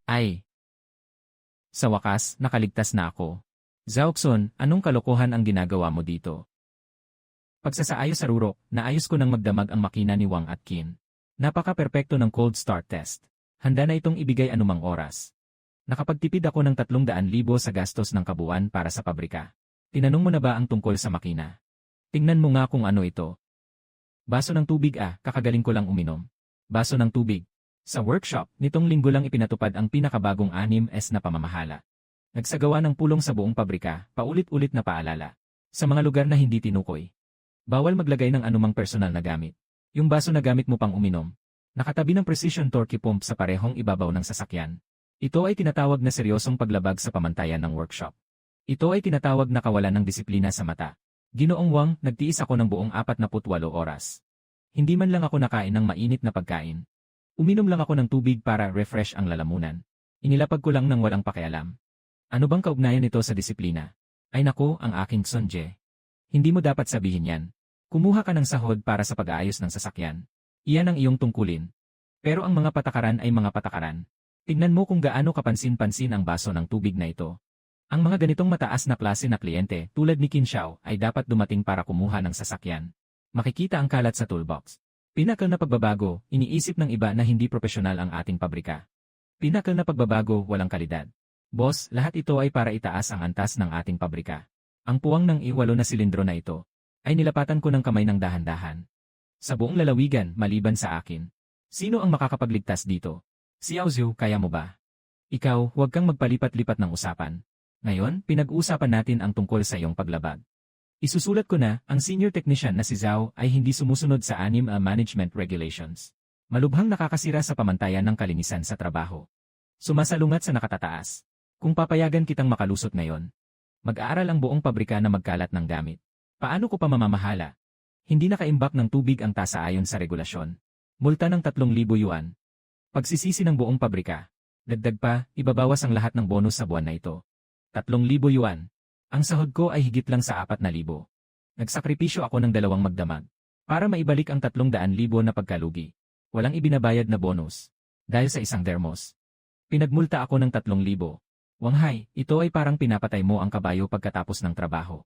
Ay! Sa wakas, nakaligtas na ako. Zauxon, anong kalokohan ang ginagawa mo dito? Pagsasaayos sa rurok, naayos ko nang magdamag ang makina ni Wang at Qin. Napaka-perpekto ng cold start test. Handa na itong ibigay anumang oras. Nakapagtipid ako ng 300,000 sa gastos ng kabuuan para sa pabrika. Tinanong mo na ba ang tungkol sa makina? Tingnan mo nga kung ano ito. Baso ng tubig kakagaling ko lang uminom. Baso ng tubig. Sa workshop, nitong linggo lang ipinatupad ang pinakabagong 6S na pamamahala. Nagsagawa ng pulong sa buong pabrika, paulit-ulit na paalala. Sa mga lugar na hindi tinukoy. Bawal maglagay ng anumang personal na gamit. Yung baso na gamit mo pang uminom. Nakatabi ng precision torque pump sa parehong ibabaw ng sasakyan. Ito ay tinatawag na seryosong paglabag sa pamantayan ng workshop. Ito ay tinatawag na kawalan ng disiplina sa mata. Ginoong Wang, nagtiis ako ng buong 48 oras. Hindi man lang ako nakain ng mainit na pagkain. Uminom lang ako ng tubig para refresh ang lalamunan. Inilapag ko lang ng walang pakialam. Ano bang kaugnayan nito sa disiplina? Ay nako, ang aking Sonje. Hindi mo dapat sabihin yan. Kumuha ka ng sahod para sa pag-aayos ng sasakyan. Iyan ang iyong tungkulin. Pero ang mga patakaran ay mga patakaran. Tignan mo kung gaano kapansin-pansin ang baso ng tubig na ito. Ang mga ganitong mataas na klase na kliyente tulad ni Qin Xiao ay dapat dumating para kumuha ng sasakyan. Makikita ang kalat sa toolbox. Pinakal na pagbabago, iniisip ng iba na hindi propesyonal ang ating pabrika. Pinakal na pagbabago, walang kalidad. Boss, lahat ito ay para itaas ang antas ng ating pabrika. Ang puwang ng I8 na silindro na ito ay nilapatan ko ng kamay ng dahan-dahan. Sa buong lalawigan, maliban sa akin. Sino ang makakapagligtas dito? Si Xiaozu, kaya mo ba? Ikaw, huwag kang magpalipat-lipat ng usapan. Ngayon, pinag-uusapan natin ang tungkol sa iyong paglabag. Isusulat ko na, ang senior technician na si Zhao ay hindi sumusunod sa 6 management regulations. Malubhang nakakasira sa pamantayan ng kalinisan sa trabaho. Sumasalungat sa nakatataas. Kung papayagan kitang makalusot ngayon, mag-aaral ang buong pabrika na magkalat ng gamit. Paano ko pa mamamahala? Hindi nakaimbak ng tubig ang tasa ayon sa regulasyon. Multa ng 3,000 yuan. Pagsisisi ng buong pabrika. Dagdag pa, ibabawas ang lahat ng bonus sa buwan na ito. 3,000 yuan. Ang sahod ko ay higit lang sa 4,000. Nagsakripisyo ako ng 2 magdamag. Para maibalik ang 300,000 na pagkalugi. Walang ibinabayad na bonus. Dahil sa isang dermos. Pinagmulta ako ng 3,000. Wanghai, ito ay parang pinapatay mo ang kabayo pagkatapos ng trabaho.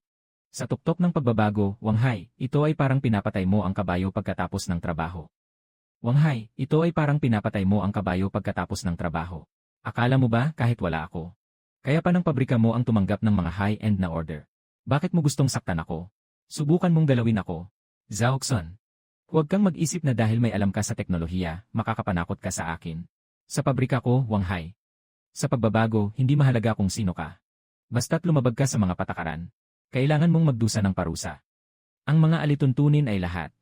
Sa tuktok ng pagbabago, Wanghai, ito ay parang pinapatay mo ang kabayo pagkatapos ng trabaho. Wanghai, ito ay parang pinapatay mo ang kabayo pagkatapos ng trabaho. Akala mo ba kahit wala ako? Kaya pa ng pabrika mo ang tumanggap ng mga high-end na order. Bakit mo gustong saktan ako? Subukan mong galawin ako. Zauxon. Huwag kang mag-isip na dahil may alam ka sa teknolohiya, makakapanakot ka sa akin. Sa pabrika ko, Wanghai. Sa pagbabago, hindi mahalaga kung sino ka. Basta't lumabag ka sa mga patakaran. Kailangan mong magdusa ng parusa. Ang mga alituntunin ay lahat.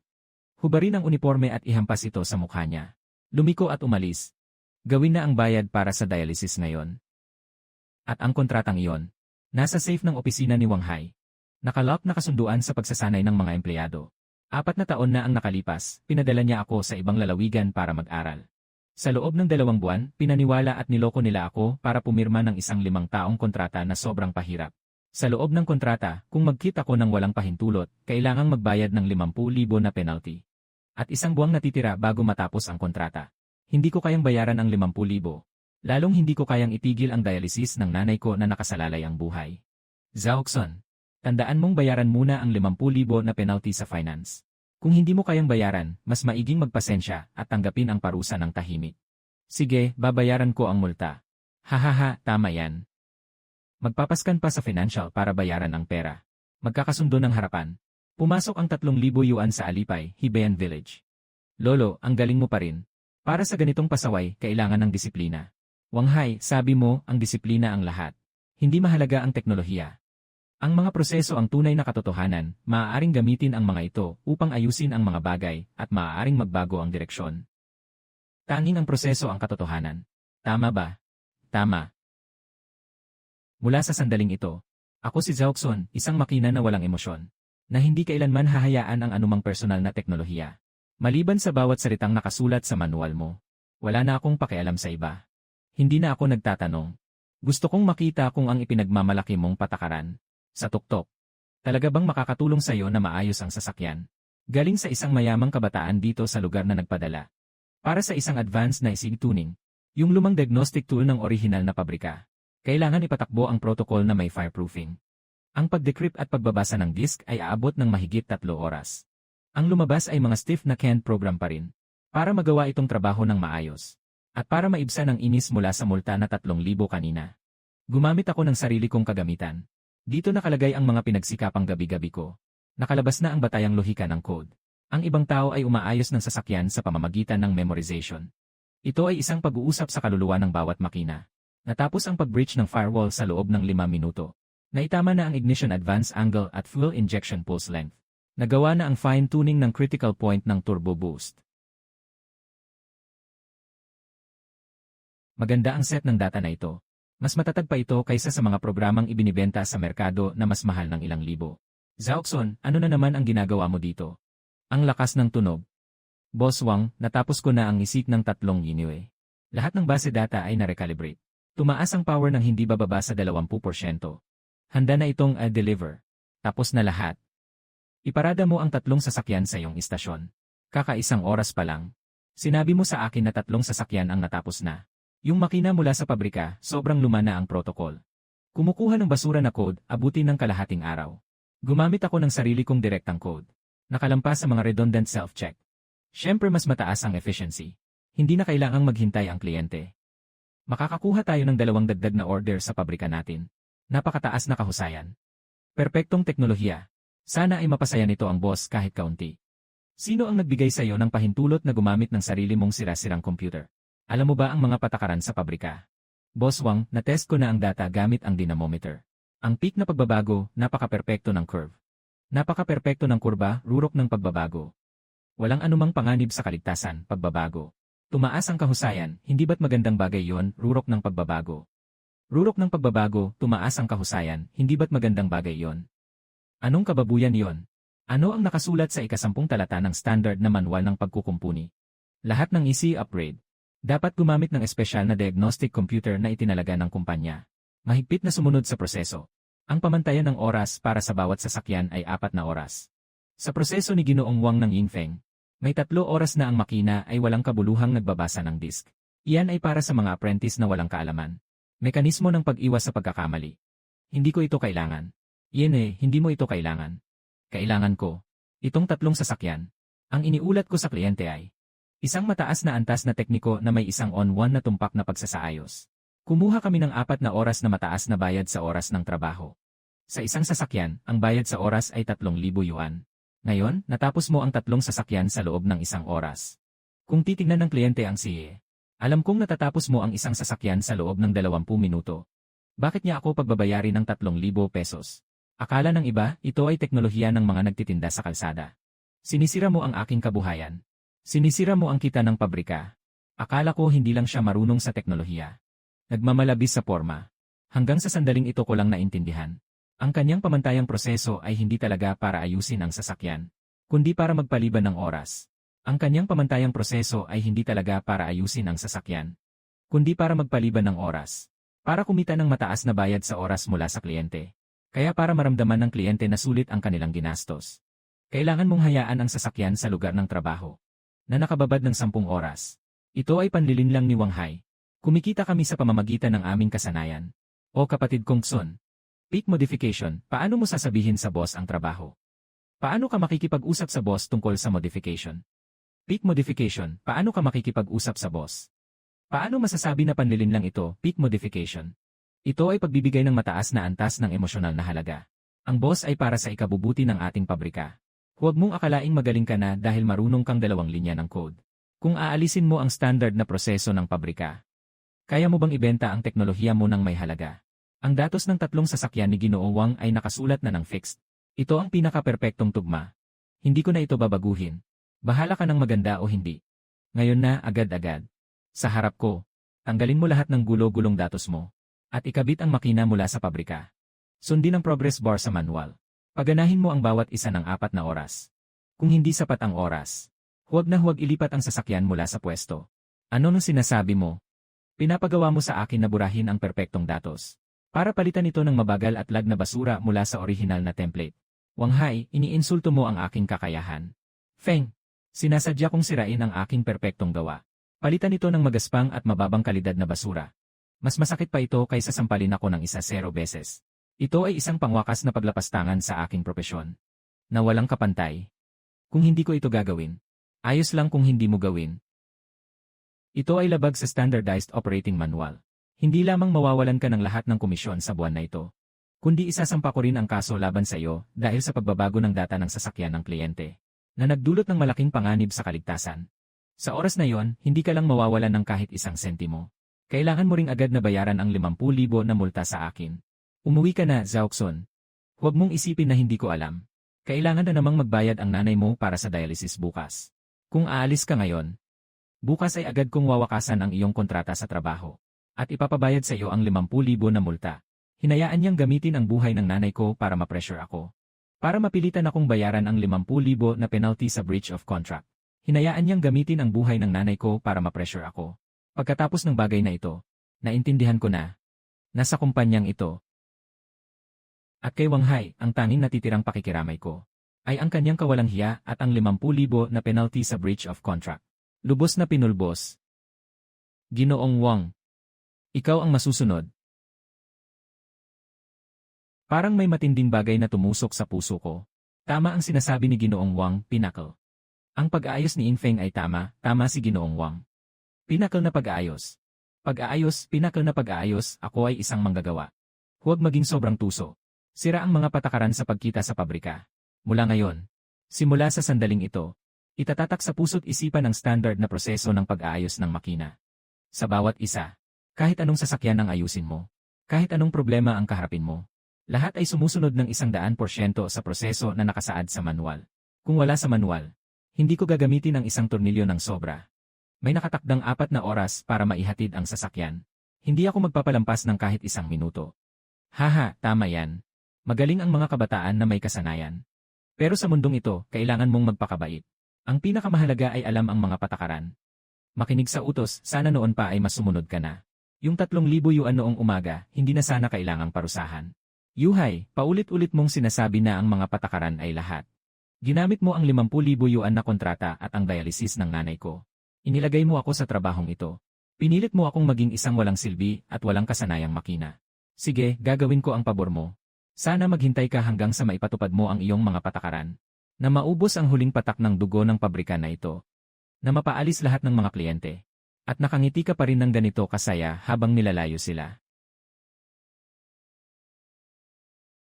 Hubarin ang uniforme at ihampas ito sa mukha niya. Lumiko at umalis. Gawin na ang bayad para sa dialysis ngayon. At ang kontratang iyon, nasa safe ng opisina ni Wanghai. Nakalock na kasunduan sa pagsasanay ng mga empleyado. 4 na taon na ang nakalipas, pinadala niya ako sa ibang lalawigan para mag-aral. Sa loob ng 2 buwan, pinaniwala at niloko nila ako para pumirma ng isang 5 taong kontrata na sobrang pahirap. Sa loob ng kontrata, kung mag-quit ako ng walang pahintulot, kailangang magbayad ng 50,000 na penalty. At 1 buwang natitira bago matapos ang kontrata. Hindi ko kayang bayaran ang 50,000. Lalong hindi ko kayang itigil ang dialysis ng nanay ko na nakasalalay ang buhay. Zauxon. Tandaan mong bayaran muna ang 50,000 na penalty sa finance. Kung hindi mo kayang bayaran, mas maiging magpasensya at tanggapin ang parusa ng tahimik. Sige, babayaran ko ang multa. Hahaha, tama yan. Magpapaskan pa sa financial para bayaran ang pera. Magkakasundo ng harapan. Pumasok ang 3,000 yuan sa Alipay, Hibayan Village. Lolo, ang galing mo pa rin. Para sa ganitong pasaway, kailangan ng disiplina. Wanghai, sabi mo, ang disiplina ang lahat. Hindi mahalaga ang teknolohiya. Ang mga proseso ang tunay na katotohanan, maaaring gamitin ang mga ito upang ayusin ang mga bagay at maaaring magbago ang direksyon. Tanging ang proseso ang katotohanan. Tama ba? Tama. Mula sa sandaling ito, ako si Zauxon, isang makina na walang emosyon, na hindi kailanman hahayaan ang anumang personal na teknolohiya. Maliban sa bawat salitang nakasulat sa manual mo, wala na akong pakialam sa iba. Hindi na ako nagtatanong. Gusto kong makita kung ang ipinagmamalaki mong patakaran. Sa tuktok. Talaga bang makakatulong sa iyo na maayos ang sasakyan? Galing sa isang mayamang kabataan dito sa lugar na nagpadala. Para sa isang advanced na ECG tuning. Yung lumang diagnostic tool ng orihinal na pabrika. Kailangan ipatakbo ang protocol na may fireproofing. Ang pag-decrypt at pagbabasa ng disk ay aabot ng mahigit 3 oras. Ang lumabas ay mga stiff na canned program pa rin. Para magawa itong trabaho ng maayos. At para maibsan ang inis mula sa multa na 3,000 kanina. Gumamit ako ng sarili kong kagamitan. Dito nakalagay ang mga pinagsikapang gabi-gabi ko. Nakalabas na ang batayang lohika ng code. Ang ibang tao ay umaayos ng sasakyan sa pamamagitan ng memorization. Ito ay isang pag-uusap sa kaluluwa ng bawat makina. Natapos ang pag-breach ng firewall sa loob ng 5 minuto. Naitama na ang ignition advance angle at fuel injection pulse length. Nagawa na ang fine-tuning ng critical point ng turbo boost. Maganda ang set ng data na ito. Mas matatag pa ito kaysa sa mga programang ibinibenta sa merkado na mas mahal ng ilang libo. Zaokson, ano na naman ang ginagawa mo dito? Ang lakas ng tunog. Boss Wang, natapos ko na ang isik ng 3 Yinue. Lahat ng base data ay na-recalibrate. Tumaas ang power ng hindi bababa sa 20%. Handa na itong deliver. Tapos na lahat. Iparada mo ang 3 sasakyan sa iyong istasyon. Kakaisang oras pa lang. Sinabi mo sa akin na 3 sasakyan ang natapos na. Yung makina mula sa pabrika, sobrang luma na ang protocol. Kumukuha ng basura na code, abutin ng kalahating araw. Gumamit ako ng sarili kong direktang code. Nakalampas sa mga redundant self-check. Siyempre mas mataas ang efficiency. Hindi na kailangang maghintay ang kliyente. Makakakuha tayo ng 2 dagdag na order sa pabrika natin. Napakataas na kahusayan. Perpektong teknolohiya. Sana ay mapasaya nito ang boss kahit kaunti. Sino ang nagbigay sa iyo ng pahintulot na gumamit ng sarili mong sira-sirang computer? Alam mo ba ang mga patakaran sa pabrika? Boss Wang, na-test ko na ang data gamit ang dynamometer. Ang peak na pagbabago, napaka-perpekto ng curve. Napaka-perpekto ng kurba, rurok ng pagbabago. Walang anumang panganib sa kaligtasan, pagbabago. Tumaas ang kahusayan, hindi ba't magandang bagay yon, rurok ng pagbabago. Rurok ng pagbabago, tumaas ang kahusayan, hindi ba't magandang bagay yon. Anong kababuyan yon? Ano ang nakasulat sa ika-10 talata ng standard na manual ng pagkukumpuni? Lahat ng easy upgrade. Dapat gumamit ng espesyal na diagnostic computer na itinalaga ng kumpanya. Mahigpit na sumunod sa proseso. Ang pamantayan ng oras para sa bawat sasakyan ay 4 na oras. Sa proseso ni Ginoong Wang ng Yingfeng, may 3 oras na ang makina ay walang kabuluhang nagbabasa ng disk. Iyan ay para sa mga apprentice na walang kaalaman. Mekanismo ng pag-iwas sa pagkakamali. Hindi ko ito kailangan. Hindi mo ito kailangan. Kailangan ko. Itong 3 sasakyan. Ang iniulat ko sa kliyente ay isang mataas na antas na tekniko na may isang on-one na tumpak na pagsasaayos. Kumuha kami ng 4 na oras na mataas na bayad sa oras ng trabaho. Sa isang sasakyan, ang bayad sa oras ay 3,000 yuan. Ngayon, natapos mo ang 3 sasakyan sa loob ng 1 oras. Kung titignan ng kliyente ang siye, alam kong natatapos mo ang isang sasakyan sa loob ng 20 minuto. Bakit niya ako pagbabayari ng 3,000 pesos? Akala ng iba, ito ay teknolohiya ng mga nagtitinda sa kalsada. Sinisira mo ang aking kabuhayan. Sinisira mo ang kita ng pabrika. Akala ko hindi lang siya marunong sa teknolohiya. Nagmamalabis sa forma. Hanggang sa sandaling ito ko lang naintindihan. Ang kanyang pamantayang proseso ay hindi talaga para ayusin ang sasakyan, kundi para magpaliban ng oras. Ang kanyang pamantayang proseso ay hindi talaga para ayusin ang sasakyan, kundi para magpaliban ng oras. Para kumita ng mataas na bayad sa oras mula sa kliyente. Kaya para maramdaman ng kliyente na sulit ang kanilang ginastos. Kailangan mong hayaan ang sasakyan sa lugar ng trabaho, na nakababad ng 10 oras. Ito ay panlilinlang ni Wang Hai. Kumikita kami sa pamamagitan ng aming kasanayan. O kapatid kong Sun. Peak modification, paano mo sasabihin sa boss ang trabaho? Paano ka makikipag-usap sa boss tungkol sa modification? Peak modification, paano ka makikipag-usap sa boss? Paano masasabi na panlilinlang ito, peak modification? Ito ay pagbibigay ng mataas na antas ng emosyonal na halaga. Ang boss ay para sa ikabubuti ng ating pabrika. Huwag mong akalaing magaling ka na dahil marunong kang 2 linya ng code. Kung aalisin mo ang standard na proseso ng pabrika, kaya mo bang ibenta ang teknolohiya mo ng may halaga? Ang datos ng 3 sasakyan ni Ginoong Wang ay nakasulat na ng fixed. Ito ang pinaka-perpektong tugma. Hindi ko na ito babaguhin. Bahala ka ng maganda o hindi. Ngayon na, agad-agad. Sa harap ko, tanggalin mo lahat ng gulo-gulong datos mo. At ikabit ang makina mula sa pabrika. Sundin ang progress bar sa manual. Paganahin mo ang bawat isa ng 4 na oras. Kung hindi sapat ang oras, huwag na huwag ilipat ang sasakyan mula sa pwesto. Ano nung sinasabi mo? Pinapagawa mo sa akin na burahin ang perpektong datos. Para palitan ito ng mabagal at lag na basura mula sa orihinal na template. Wang Hai, iniinsulto mo ang aking kakayahan. Feng, sinasadya kong sirain ang aking perpektong gawa. Palitan ito ng magaspang at mababang kalidad na basura. Mas masakit pa ito kaysa sampalin ako ng 10 beses. Ito ay isang pangwakas na paglapastangan sa aking propesyon. Na walang kapantay. Kung hindi ko ito gagawin, ayos lang kung hindi mo gawin. Ito ay labag sa Standardized Operating Manual. Hindi lamang mawawalan ka ng lahat ng komisyon sa buwan na ito, kundi isasampa ko rin ang kaso laban sa iyo dahil sa pagbabago ng data ng sasakyan ng kliyente, na nagdulot ng malaking panganib sa kaligtasan. Sa oras na yon, hindi ka lang mawawalan ng kahit isang sentimo. Kailangan mo ring agad na bayaran ang 50,000 na multa sa akin. Umuwi ka na, Zaokson. Huwag mong isipin na hindi ko alam. Kailangan na namang magbayad ang nanay mo para sa dialysis bukas. Kung aalis ka ngayon, bukas ay agad kong wawakasan ang iyong kontrata sa trabaho. At ipapabayad sa iyo ang 50,000 na multa. Hinayaan niyang gamitin ang buhay ng nanay ko para ma-pressure ako. Para mapilitan akong bayaran ang 50,000 na penalty sa breach of contract. Hinayaan niyang gamitin ang buhay ng nanay ko para ma-pressure ako. Pagkatapos ng bagay na ito, naintindihan ko na, nasa kumpanyang ito. At kay Wang Hai, ang tanging natitirang pakikiramay ko, ay ang kanyang kawalang hiya at ang 50,000 na penalty sa breach of contract. Lubos na pinulbos. Ginoong Wang, ikaw ang masusunod. Parang may matinding bagay na tumusok sa puso ko. Tama ang sinasabi ni Ginoong Wang, Pinnacle. Ang pag-aayos ni Infeng ay tama si Ginoong Wang. Pinnacle na pag-aayos. Pag-aayos, Pinnacle na pag-aayos, ako ay isang manggagawa. Huwag maging sobrang tuso. Sira ang mga patakaran sa pagkita sa pabrika. Mula ngayon, simula sa sandaling ito, itatatak sa puso't isipan ang standard na proseso ng pag-aayos ng makina. Sa bawat isa, kahit anong sasakyan ang ayusin mo, kahit anong problema ang kaharapin mo, lahat ay sumusunod ng 100% sa proseso na nakasaad sa manual. Kung wala sa manual, hindi ko gagamitin ang isang tornilyo ng sobra. May nakatakdang 4 na oras para maihatid ang sasakyan. Hindi ako magpapalampas ng kahit 1 minuto. Haha, tama yan. Magaling ang mga kabataan na may kasanayan. Pero sa mundong ito, kailangan mong magpakabait. Ang pinakamahalaga ay alam ang mga patakaran. Makinig sa utos, sana noon pa ay masumunod ka na. Yung 3,000 yuan noong umaga, hindi na sana kailangang parusahan. Yuhai, paulit-ulit mong sinasabi na ang mga patakaran ay lahat. Ginamit mo ang 50,000 yuan na kontrata at ang dialysis ng nanay ko. Inilagay mo ako sa trabahong ito. Pinilit mo akong maging isang walang silbi at walang kasanayang makina. Sige, gagawin ko ang pabor mo. Sana maghintay ka hanggang sa maipatupad mo ang iyong mga patakaran. Na maubos ang huling patak ng dugo ng pabrika na ito. Na mapaalis lahat ng mga kliyente. At nakangiti ka pa rin ng ganito kasaya habang nilalayo sila.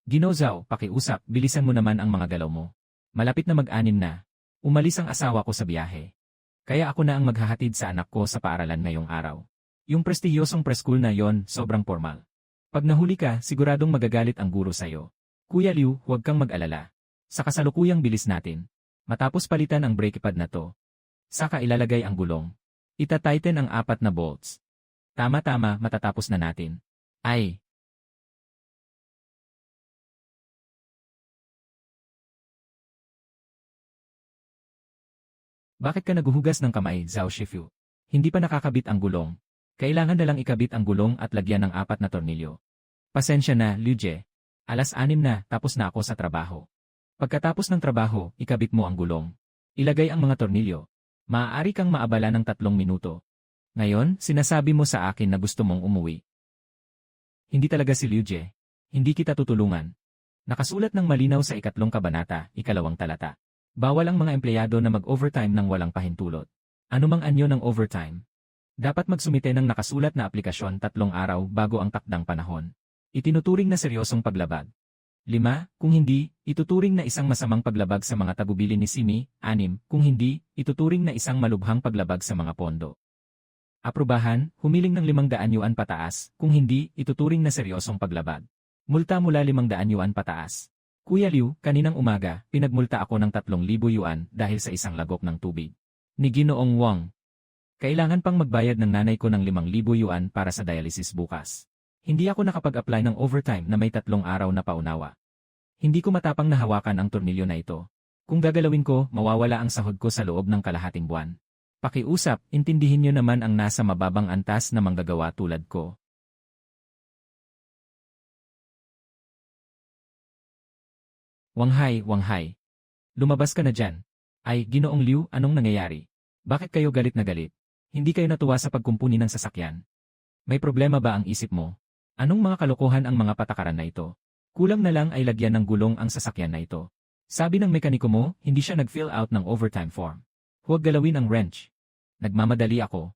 Gino Zhao, pakiusap, bilisan mo naman ang mga galaw mo. Malapit na mag-anim na. Umalis ang asawa ko sa biyahe. Kaya ako na ang maghahatid sa anak ko sa paaralan ngayong araw. Yung prestihiyosong preschool na yon, sobrang formal. Pag nahuli ka, siguradong magagalit ang guro sa'yo. Kuya Liu, huwag kang mag-alala. Sa kasalukuyang bilis natin. Matapos palitan ang brake pad na to. Saka ilalagay ang gulong. Ita-tighten ang 4 na bolts. Tama-tama, matatapos na natin. Ay! Bakit ka naguhugas ng kamay, Zhao Shifu? Hindi pa nakakabit ang gulong. Kailangan na lang ikabit ang gulong at lagyan ng 4 na tornilyo. Pasensya na, Liu Jie. 6:00 na, tapos na ako sa trabaho. Pagkatapos ng trabaho, ikabit mo ang gulong. Ilagay ang mga tornilyo. Maaari kang maabala ng 3 minuto. Ngayon, sinasabi mo sa akin na gusto mong umuwi. Hindi talaga si Liu Jie. Hindi kita tutulungan. Nakasulat ng malinaw sa 3 kabanata, 2 talata. Bawal ang mga empleyado na mag-overtime ng walang pahintulot. Anumang anyo ng overtime. Dapat magsumite ng nakasulat na aplikasyon 3 araw bago ang takdang panahon. Itinuturing na seryosong paglabag. 5. Kung hindi, ituturing na isang masamang paglabag sa mga tagubili ni Simi. 6. Kung hindi, ituturing na isang malubhang paglabag sa mga pondo. Aprubahan, humiling ng 500 yuan pataas. Kung hindi, ituturing na seryosong paglabag. Multa mula 500 yuan pataas. Kuya Liu, kaninang umaga, pinagmulta ako ng 3,000 yuan dahil sa isang lagok ng tubig. Ni Ginoong Wang. Kailangan pang magbayad ng nanay ko ng 5,000 yuan para sa dialysis bukas. Hindi ako nakapag-apply ng overtime na may 3 araw na paunawa. Hindi ko matapang na hawakan ang tornilyo na ito. Kung gagalawin ko, mawawala ang sahod ko sa loob ng kalahating buwan. Pakiusap, intindihin niyo naman ang nasa mababang antas na manggagawa tulad ko. Wang Hai. Lumabas ka na dyan. Ay, Ginoong Liu, anong nangyayari? Bakit kayo galit na galit? Hindi kayo natuwa sa pagkumpuni ng sasakyan. May problema ba ang isip mo? Anong mga kalokohan ang mga patakaran na ito? Kulang na lang ay lagyan ng gulong ang sasakyan na ito. Sabi ng mekaniko mo, hindi siya nag-fill out ng overtime form. Huwag galawin ang wrench. Nagmamadali ako.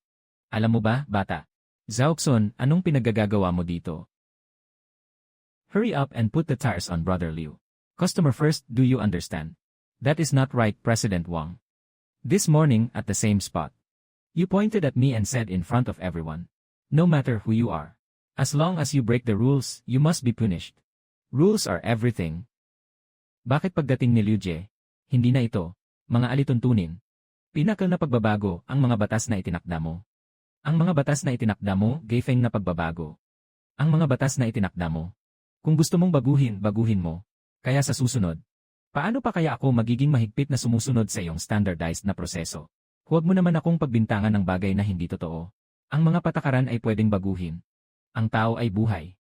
Alam mo ba, bata? Zaokson, anong pinaggagawa mo dito? Hurry up and put the tires on, Brother Liu. Customer first, do you understand? That is not right, President Wang. This morning, at the same spot. You pointed at me and said in front of everyone. No matter who you are. As long as you break the rules, you must be punished. Rules are everything. Bakit pagdating ni Liu Jie? Hindi na ito. Mga alituntunin. Pinakal na pagbabago ang mga batas na itinakda mo. Ang mga batas na itinakda mo, Gaifeng na pagbabago. Ang mga batas na itinakda mo. Kung gusto mong baguhin, baguhin mo. Kaya sa susunod. Paano pa kaya ako magiging mahigpit na sumusunod sa iyong standardized na proseso? Huwag mo naman akong pagbintangan ng bagay na hindi totoo. Ang mga patakaran ay pwedeng baguhin. Ang tao ay buhay.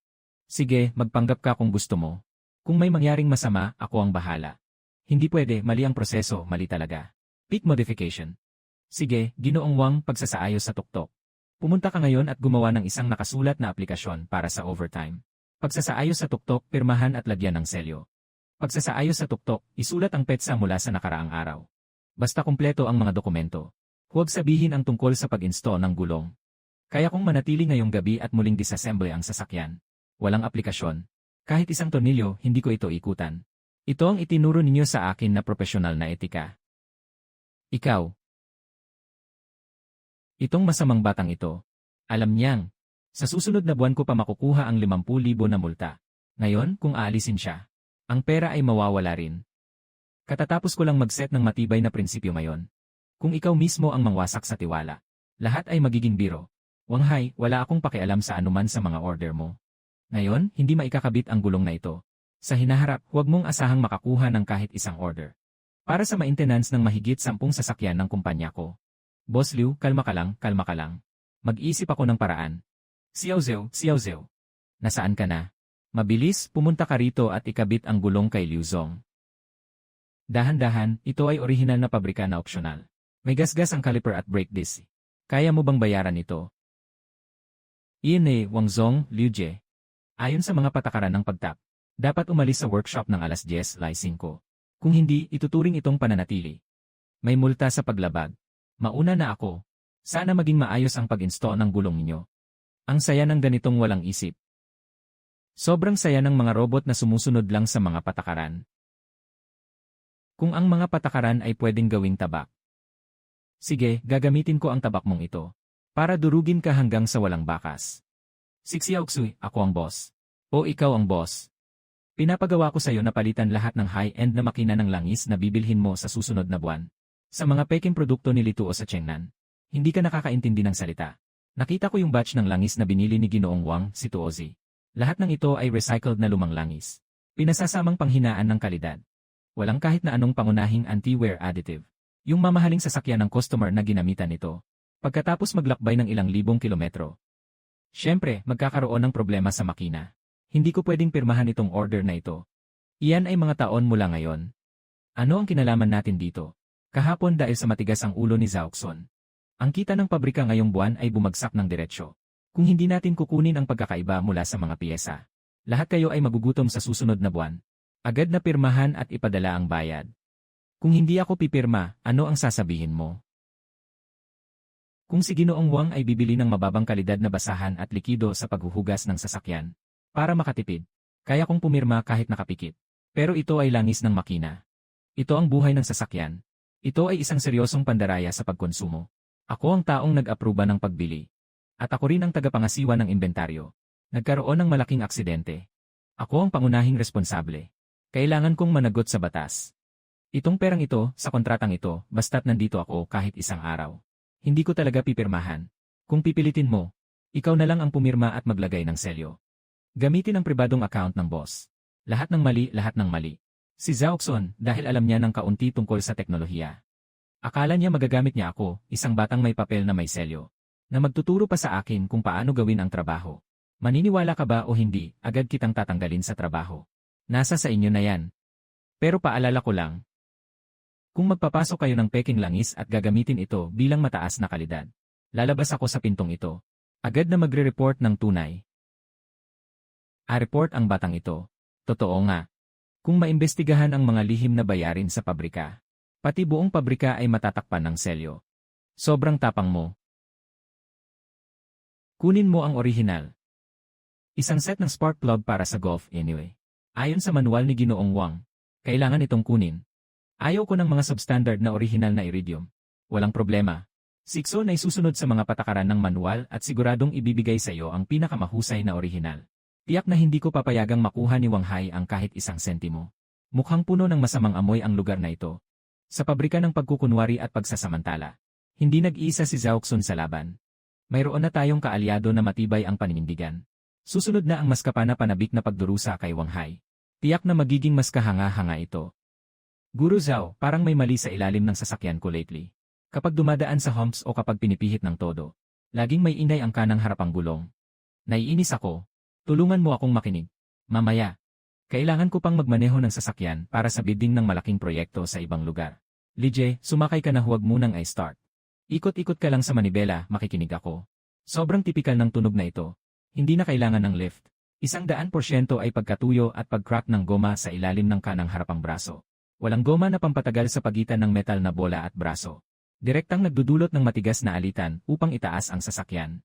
Sige, magpanggap ka kung gusto mo. Kung may mangyaring masama, ako ang bahala. Hindi pwede, mali ang proseso, mali talaga. Peak modification. Sige, Ginoong Wang, pagsasaayos sa tuktok. Pumunta ka ngayon at gumawa ng isang nakasulat na aplikasyon para sa overtime. Pagsasaayos sa tuktok, pirmahan at lagyan ng selyo. Pagsasaayos sa tuktok, isulat ang petsa mula sa nakaraang araw. Basta kumpleto ang mga dokumento. Huwag sabihin ang tungkol sa pag-install ng gulong. Kaya kung manatili ngayong gabi at muling disassemble ang sasakyan. Walang aplikasyon. Kahit isang tornilyo, hindi ko ito ikutan. Ito ang itinuro ninyo sa akin na profesional na etika. Ikaw. Itong masamang batang ito. Alam niyang, sa susunod na buwan ko pa makukuha ang 50,000 na multa. Ngayon, kung aalisin siya, ang pera ay mawawala rin. Katatapos ko lang mag-set ng matibay na prinsipyo ngayon. Kung ikaw mismo ang mangwasak sa tiwala, lahat ay magiging biro. Wanghai, wala akong pakialam sa anuman sa mga order mo. Ngayon, hindi maikakabit ang gulong na ito. Sa hinaharap, huwag mong asahang makakuha ng kahit isang order. Para sa maintenance ng mahigit 10 sasakyan ng kumpanya ko. Boss Liu, kalma ka lang, kalma ka lang. Mag-isip ako ng paraan. Xiao Zhou. Nasaan ka na? Mabilis, pumunta ka rito at ikabit ang gulong kay Liu Zong. Dahan-dahan, ito ay orihinal na pabrika na opsyonal. May gasgas ang caliper at brake disc. Kaya mo bang bayaran ito? Ian Wang Zong, Liu Jie. Ayon sa mga patakaran ng pagtap, dapat umalis sa workshop ng alas 10:05. Kung hindi, ituturing itong pananatili. May multa sa paglabag. Mauna na ako. Sana maging maayos ang pag-install ng gulong ninyo. Ang saya ng ganitong walang isip. Sobrang saya ng mga robot na sumusunod lang sa mga patakaran. Kung ang mga patakaran ay pwedeng gawing tabak. Sige, gagamitin ko ang tabak mong ito. Para durugin ka hanggang sa walang bakas. Sixiaoxui, ako ang boss. O ikaw ang boss. Pinapagawa ko sa iyo na palitan lahat ng high-end na makina ng langis na bibilhin mo sa susunod na buwan. Sa mga peking produkto ni Lituo sa Chengnan. Hindi ka nakakaintindi ng salita. Nakita ko yung batch ng langis na binili ni Ginoong Wang, si Tuozi. Lahat ng ito ay recycled na lumang langis. Pinasasamang panghinaan ng kalidad. Walang kahit na anong pangunahing anti-wear additive. Yung mamahaling sasakyan ng customer na ginamitan nito. Pagkatapos maglakbay ng ilang libong kilometro. Siyempre, magkakaroon ng problema sa makina. Hindi ko pwedeng pirmahan itong order na ito. Iyan ay mga taon mula ngayon. Ano ang kinalaman natin dito? Kahapon dahil sa matigas ang ulo ni Zaokson. Ang kita ng pabrika ngayong buwan ay bumagsak ng diretsyo. Kung hindi natin kukunin ang pagkakaiba mula sa mga piyesa, lahat kayo ay magugutom sa susunod na buwan. Agad na pirmahan at ipadala ang bayad. Kung hindi ako pipirma, ano ang sasabihin mo? Kung si Ginoong Wang ay bibili ng mababang kalidad na basahan at likido sa paghuhugas ng sasakyan, para makatipid, kaya kong pumirma kahit nakapikit. Pero ito ay langis ng makina. Ito ang buhay ng sasakyan. Ito ay isang seryosong pandaraya sa pagkonsumo. Ako ang taong nag-aproba ng pagbili. At ako rin ang tagapangasiwa ng inventaryo. Nagkaroon ng malaking aksidente. Ako ang pangunahing responsable. Kailangan kong managot sa batas. Itong perang ito, sa kontratang ito, basta't nandito ako kahit isang araw. Hindi ko talaga pipirmahan. Kung pipilitin mo, ikaw na lang ang pumirma at maglagay ng selyo. Gamitin ang pribadong account ng boss. Lahat ng mali, lahat ng mali. Si Zaokson, dahil alam niya ng kaunti tungkol sa teknolohiya. Akala niya magagamit niya ako, isang batang may papel na may selyo, na magtuturo pa sa akin kung paano gawin ang trabaho. Maniniwala ka ba o hindi, agad kitang tatanggalin sa trabaho. Nasa sa inyo na yan. Pero paalala ko lang, kung magpapasok kayo ng peking langis at gagamitin ito bilang mataas na kalidad, Lalabas ako sa pintong ito. Agad na magre-report ng tunay. Report ang batang ito. Totoo nga. Kung maimbestigahan ang mga lihim na bayarin sa pabrika, pati buong pabrika ay matatakpan ng selyo. Sobrang tapang mo. Kunin mo ang orihinal. Isang set ng spark plug para sa golf anyway. Ayon sa manual ni Ginoong Wang, kailangan itong kunin. Ayaw ko ng mga substandard na orihinal na iridium. Walang problema. Sikson ay susunod sa mga patakaran ng manual at siguradong ibibigay sa iyo ang pinakamahusay na orihinal. Tiyak na hindi ko papayagang makuha ni Wang Hai ang kahit isang sentimo. Mukhang puno ng masamang amoy ang lugar na ito. Sa pabrika ng pagkukunwari at pagsasamantala, hindi nag-iisa si Zhao Xun sa laban. Mayroon na tayong kaalyado na matibay ang paninindigan. Susunod na ang mas kapana-panabik na pagdurusa kay Wang Hai. Tiyak na magiging mas kahanga-hanga ito. Guru Zhao, parang may mali sa ilalim ng sasakyan ko lately. Kapag dumadaan sa humps o kapag pinipihit ng todo, laging may inday ang kanang harapang gulong. Naiinis ako. Tulungan mo akong makinig. Mamaya. Kailangan ko pang magmaneho ng sasakyan para sa bidding ng malaking proyekto sa ibang lugar. Lije, sumakay ka na, huwag munang i-start. Ikot-ikot ka lang sa manibela, makikinig ako. Sobrang tipikal ng tunog na ito. Hindi na kailangan ng lift. 100% ay pagkatuyo at pag-crack ng goma sa ilalim ng kanang harapang braso. Walang goma na pampatagal sa pagitan ng metal na bola at braso. Direktang nagdudulot ng matigas na alitan upang itaas ang sasakyan.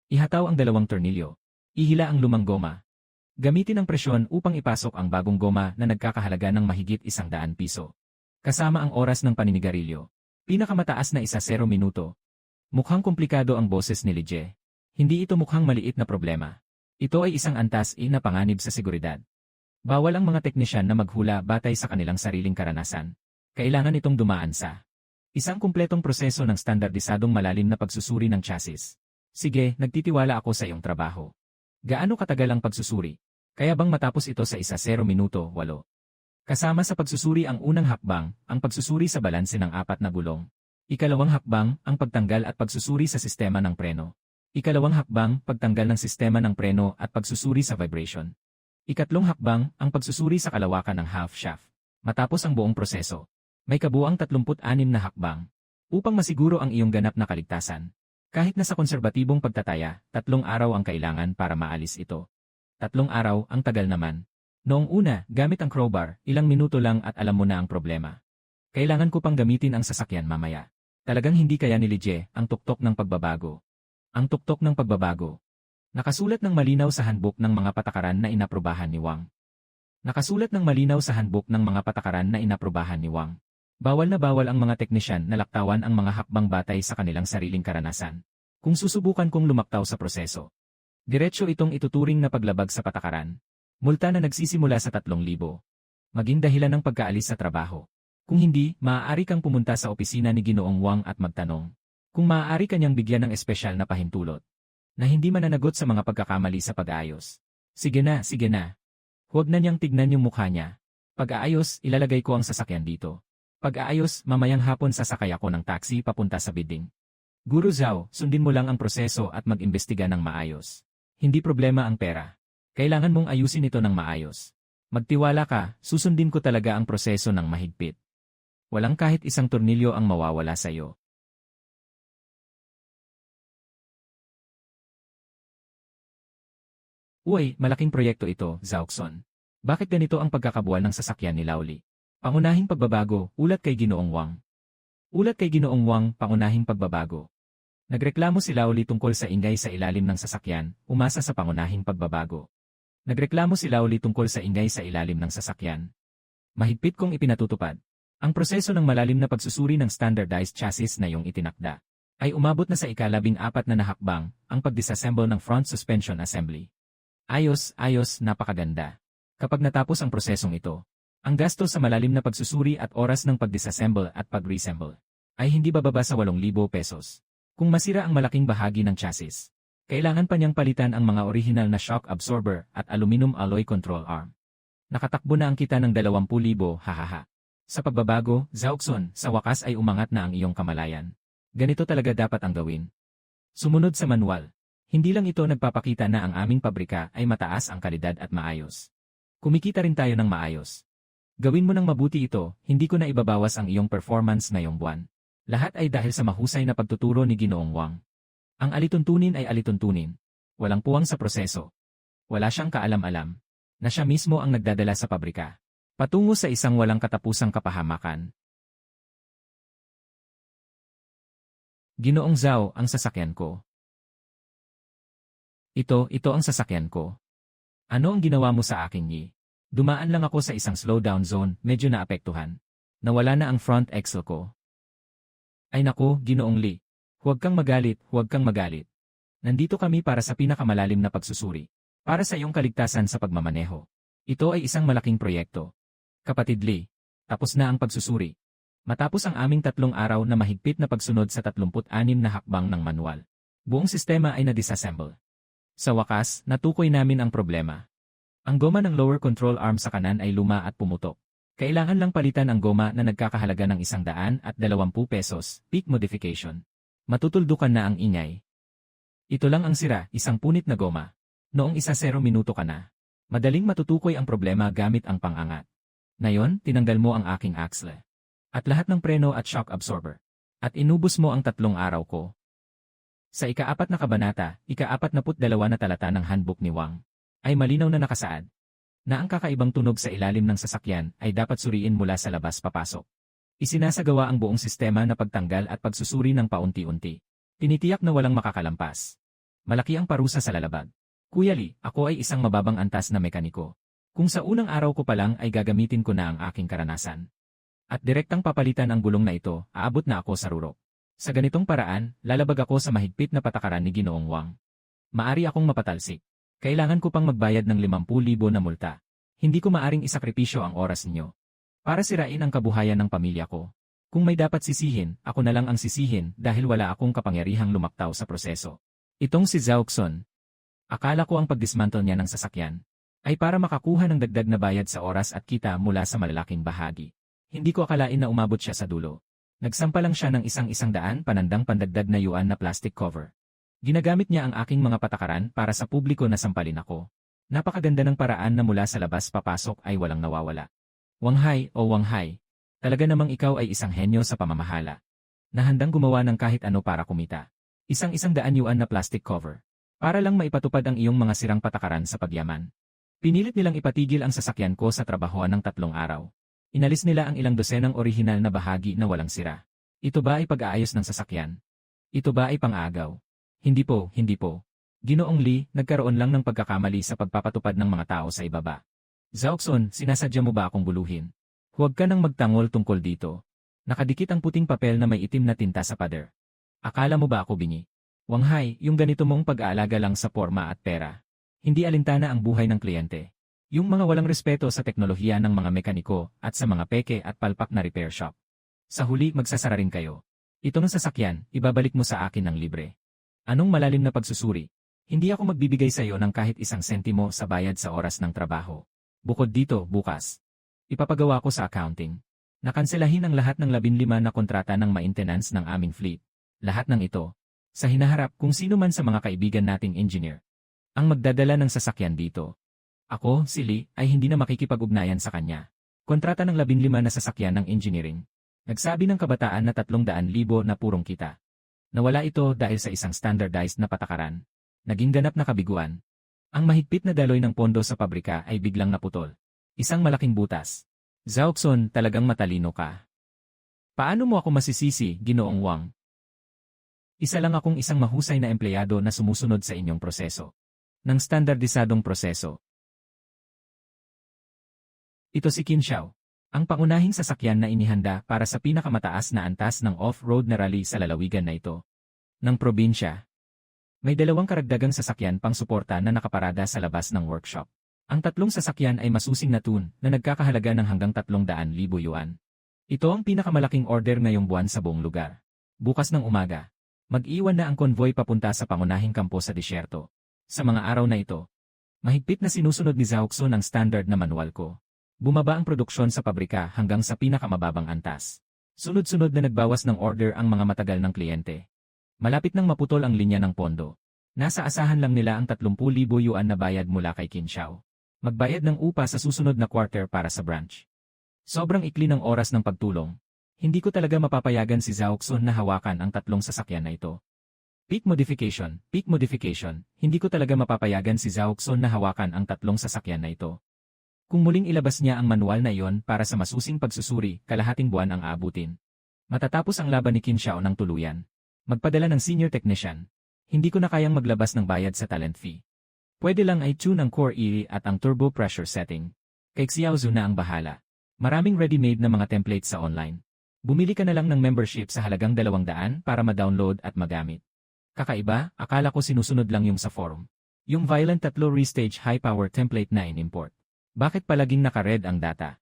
Ihataw ang 2 tornilyo. Ihila ang lumang goma. Gamitin ang presyon upang ipasok ang bagong goma na nagkakahalaga ng mahigit 100 piso. Kasama ang oras ng paninigarilyo. Pinakamataas na 0 minuto. Mukhang komplikado ang boses ni Lije. Hindi ito mukhang maliit na problema. Ito ay isang antas na panganib sa seguridad. Bawal ang mga teknisyan na maghula batay sa kanilang sariling karanasan. Kailangan itong dumaan sa isang kumpletong proseso ng standardisadong malalim na pagsusuri ng chassis. Sige, nagtitiwala ako sa iyong trabaho. Gaano katagal ang pagsusuri? Kaya bang matapos ito sa 0 minuto, 8? Kasama sa pagsusuri ang unang hakbang, ang pagsusuri sa balanse ng 4 na gulong. Ikalawang hakbang, ang pagtanggal at pagsusuri sa sistema ng preno. Ikalawang hakbang, pagtanggal ng sistema ng preno at pagsusuri sa vibration. Ikatlong hakbang, ang pagsusuri sa kalawakan ng half shaft. Matapos ang buong proseso, may kabuuang 36 na hakbang upang masiguro ang iyong ganap na kaligtasan. Kahit na sa konserbatibong pagtataya, 3 araw ang kailangan para maalis ito. 3 araw, ang tagal naman. Noong una, gamit ang crowbar, ilang minuto lang at alam mo na ang problema. Kailangan ko pang gamitin ang sasakyan mamaya. Talagang hindi kaya ni Lije ang tuktok ng pagbabago. Ang tuktok ng pagbabago. Nakasulat ng malinaw sa handbook ng mga patakaran na inaprubahan ni Wang. Nakasulat ng malinaw sa handbook ng mga patakaran na inaprubahan ni Wang. Bawal na bawal ang mga teknisyan na laktawan ang mga hakbang batay sa kanilang sariling karanasan. Kung susubukan kong lumaktaw sa proseso, diretso itong ituturing na paglabag sa patakaran. Multa na nagsisimula sa 3,000. Maging dahilan ng pagkaalis sa trabaho. Kung hindi, maaari kang pumunta sa opisina ni Ginoong Wang at magtanong. Kung maaari kanyang bigyan ng espesyal na pahintulot na hindi mananagot sa mga pagkakamali sa pag-aayos. Sige na, sige na. Huwag na niyang tignan yung mukha niya. Pag-aayos, ilalagay ko ang sasakyan dito. Pag-aayos, mamayang hapon sasakay ako ng taxi papunta sa bidding. Guru Zhao, sundin mo lang ang proseso at mag-imbestiga ng maayos. Hindi problema ang pera. Kailangan mong ayusin ito ng maayos. Magtiwala ka, susundin ko talaga ang proseso ng mahigpit. Walang kahit isang tornilyo ang mawawala sa iyo. Uy, malaking proyekto ito, Zhao Xun. Bakit ganito ang pagkakabual ng sasakyan ni Laoli? Pangunahing pagbabago, ulat kay Ginoong Wang. Ulat kay Ginoong Wang, pangunahing pagbabago. Nagreklamo si Laoli tungkol sa ingay sa ilalim ng sasakyan, umasa sa pangunahing pagbabago. Nagreklamo si Laoli tungkol sa ingay sa ilalim ng sasakyan. Mahigpit kong ipinatutupad. Ang proseso ng malalim na pagsusuri ng standardized chassis na iyong itinakda ay umabot na sa ika-14 na nahakbang, ang pag-disassemble ng front suspension assembly. Ayos, napakaganda. Kapag natapos ang prosesong ito, ang gastos sa malalim na pagsusuri at oras ng pag-disassemble at pag-reassemble ay hindi bababa sa 8,000 pesos. Kung masira ang malaking bahagi ng chassis, kailangan pa niyang palitan ang mga original na shock absorber at aluminum alloy control arm. Nakatakbo na ang kita ng 20,000, hahaha. Sa pagbabago, Zhao Xun, sa wakas ay umangat na ang iyong kamalayan. Ganito talaga dapat ang gawin. Sumunod sa manual. Hindi lang ito nagpapakita na ang aming pabrika ay mataas ang kalidad at maayos. Kumikita rin tayo ng maayos. Gawin mo ng mabuti ito, hindi ko na ibabawas ang iyong performance ngayong buwan. Lahat ay dahil sa mahusay na pagtuturo ni Ginoong Wang. Ang alituntunin ay alituntunin. Walang puwang sa proseso. Wala siyang kaalam-alam. Na siya mismo ang nagdadala sa pabrika. Patungo sa isang walang katapusang kapahamakan. Ginoong Zhao, ang sasakyan ko. Ito ang sasakyan ko. Ano ang ginawa mo sa akin, Yi? Dumaan lang ako sa isang slowdown zone, medyo naapektuhan. Nawala na ang front axle ko. Ay naku, Ginoong Li. Huwag kang magalit, huwag kang magalit. Nandito kami para sa pinakamalalim na pagsusuri. Para sa iyong kaligtasan sa pagmamaneho. Ito ay isang malaking proyekto. Kapatid Li, tapos na ang pagsusuri. Matapos ang aming 3 araw na mahigpit na pagsunod sa 36 na hakbang ng manual. Buong sistema ay na-disassemble. Sa wakas, natukoy namin ang problema. Ang goma ng lower control arm sa kanan ay luma at pumutok. Kailangan lang palitan ang goma na nagkakahalaga ng 120 pesos, peak modification. Matutuldukan na ang ingay. Ito lang ang sira, isang punit na goma. Noong 10 minuto ka na. Madaling matutukoy ang problema gamit ang pangangat. Ngayon, tinanggal mo ang aking axle. At lahat ng preno at shock absorber. At inubos mo ang 3 araw ko. Sa ika-4 na kabanata, ika-42 na talata ng handbook ni Wang, ay malinaw na nakasaad na ang kakaibang tunog sa ilalim ng sasakyan ay dapat suriin mula sa labas papasok. Isinasagawa ang buong sistema na pagtanggal at pagsusuri ng paunti-unti. Tinitiyak na walang makakalampas. Malaki ang parusa sa lalabag. Kuya Li, ako ay isang mababang antas na mekaniko. Kung sa unang araw ko pa lang ay gagamitin ko na ang aking karanasan. At direktang papalitan ang gulong na ito, aabot na ako sa rurok. Sa ganitong paraan, lalabag ako sa mahigpit na patakaran ni Ginoong Wang. Maari akong mapatalsik. Kailangan ko pang magbayad ng 50,000 na multa. Hindi ko maaring isakripisyo ang oras ninyo. Para sirain ang kabuhayan ng pamilya ko. Kung may dapat sisihin, ako na lang ang sisihin dahil wala akong kapangyarihang lumaktaw sa proseso. Itong si Zhao Xun. Akala ko ang pagdismantle niya ng sasakyan ay para makakuha ng dagdag na bayad sa oras at kita mula sa malalaking bahagi. Hindi ko akalain na umabot siya sa dulo. Nagsampa lang siya ng isang-100 panandang pandagdag na yuan na plastic cover. Ginagamit niya ang aking mga patakaran para sa publiko na sampalin ako. Napakaganda ng paraan na mula sa labas papasok ay walang nawawala. Wanghai o Wanghai, talaga namang ikaw ay isang henyo sa pamamahala. Na handang gumawa ng kahit ano para kumita. Isang-100 yuan na plastic cover. Para lang maipatupad ang iyong mga sirang patakaran sa pagyaman. Pinilit nilang ipatigil ang sasakyan ko sa trabahoan ng 3 araw. Inalis nila ang ilang dosenang orihinal na bahagi na walang sira. Ito ba ay pag-aayos ng sasakyan? Ito ba ay pang-aagaw? Hindi po, hindi po. Ginoong Li, nagkaroon lang ng pagkakamali sa pagpapatupad ng mga tao sa ibaba. Zhao Xun, sinasadya mo ba akong buluhin? Huwag ka nang magtangol tungkol dito. Nakadikit ang puting papel na may itim na tinta sa pader. Akala mo ba ako bingi? Wanghai, yung ganito mong pag-aalaga lang sa porma at pera. Hindi alintana ang buhay ng kliyente. Yung mga walang respeto sa teknolohiya ng mga mekaniko at sa mga peke at palpak na repair shop. Sa huli magsasara rin kayo. Ito ng sasakyan, ibabalik mo sa akin ng libre. Anong malalim na pagsusuri? Hindi ako magbibigay sa iyo ng kahit 1 sentimo sa bayad sa oras ng trabaho. Bukod dito, bukas. Ipapagawa ko sa accounting. Nakanselahin ang lahat ng 15 na kontrata ng maintenance ng aming fleet. Lahat ng ito. Sa hinaharap kung sino man sa mga kaibigan nating engineer. Ang magdadala ng sasakyan dito. Ako, si Lee, ay hindi na makikipag-ugnayan sa kanya. Kontrata ng 15 na sasakyan ng engineering. Nagsabi ng kabataan na 300,000 na purong kita. Nawala ito dahil sa isang standardized na patakaran. Naging ganap na kabiguan. Ang mahigpit na daloy ng pondo sa pabrika ay biglang naputol. Isang malaking butas. Zhao Xun, talagang matalino ka. Paano mo ako masisisi, Ginoong Wang? Isa lang akong isang mahusay na empleyado na sumusunod sa inyong proseso. Ng standardisadong proseso. Ito si Qin Xiao, ang pangunahing sasakyan na inihanda para sa pinakamataas na antas ng off-road na rally sa lalawigan na ito. Ng probinsya. May 2 karagdagang sasakyan pang suporta na nakaparada sa labas ng workshop. Ang 3 sasakyan ay masusing na tune na nagkakahalaga ng hanggang 300,000 yuan. Ito ang pinakamalaking order ngayong buwan sa buong lugar. Bukas ng umaga, mag-iwan na ang konvoy papunta sa pangunahing kampo sa disyerto. Sa mga araw na ito, mahigpit na sinusunod ni Zhao Xun ang standard na manual ko. Bumaba ang produksyon sa pabrika hanggang sa pinakamababang antas. Sunod-sunod na nagbawas ng order ang mga matagal ng kliyente. Malapit nang maputol ang linya ng pondo. Nasa asahan lang nila ang 30,000 yuan na bayad mula kay Qin Xiao. Magbayad ng upa sa susunod na quarter para sa branch. Sobrang ikli ng oras ng pagtulong. Hindi ko talaga mapapayagan si Zhao Xun na hawakan ang 3 sasakyan na ito. Peak modification, hindi ko talaga mapapayagan si Zhaoxun na hawakan ang tatlong sasakyan na ito. Kung muling ilabas niya ang manual na iyon para sa masusing pagsusuri, kalahating buwan ang aabutin. Matatapos ang laban ni Qin Xiao ng tuluyan. Magpadala ng senior technician. Hindi ko na kayang maglabas ng bayad sa talent fee. Pwede lang ay tune ang core EE at ang turbo pressure setting. Kay Xiaozu na ang bahala. Maraming ready-made na mga templates sa online. Bumili ka na lang ng membership sa halagang 200 para ma-download at magamit. Kakaiba, akala ko sinusunod lang yung sa forum. Yung Violent 3 Restage High Power template na in-import. Bakit palaging naka-red ang data?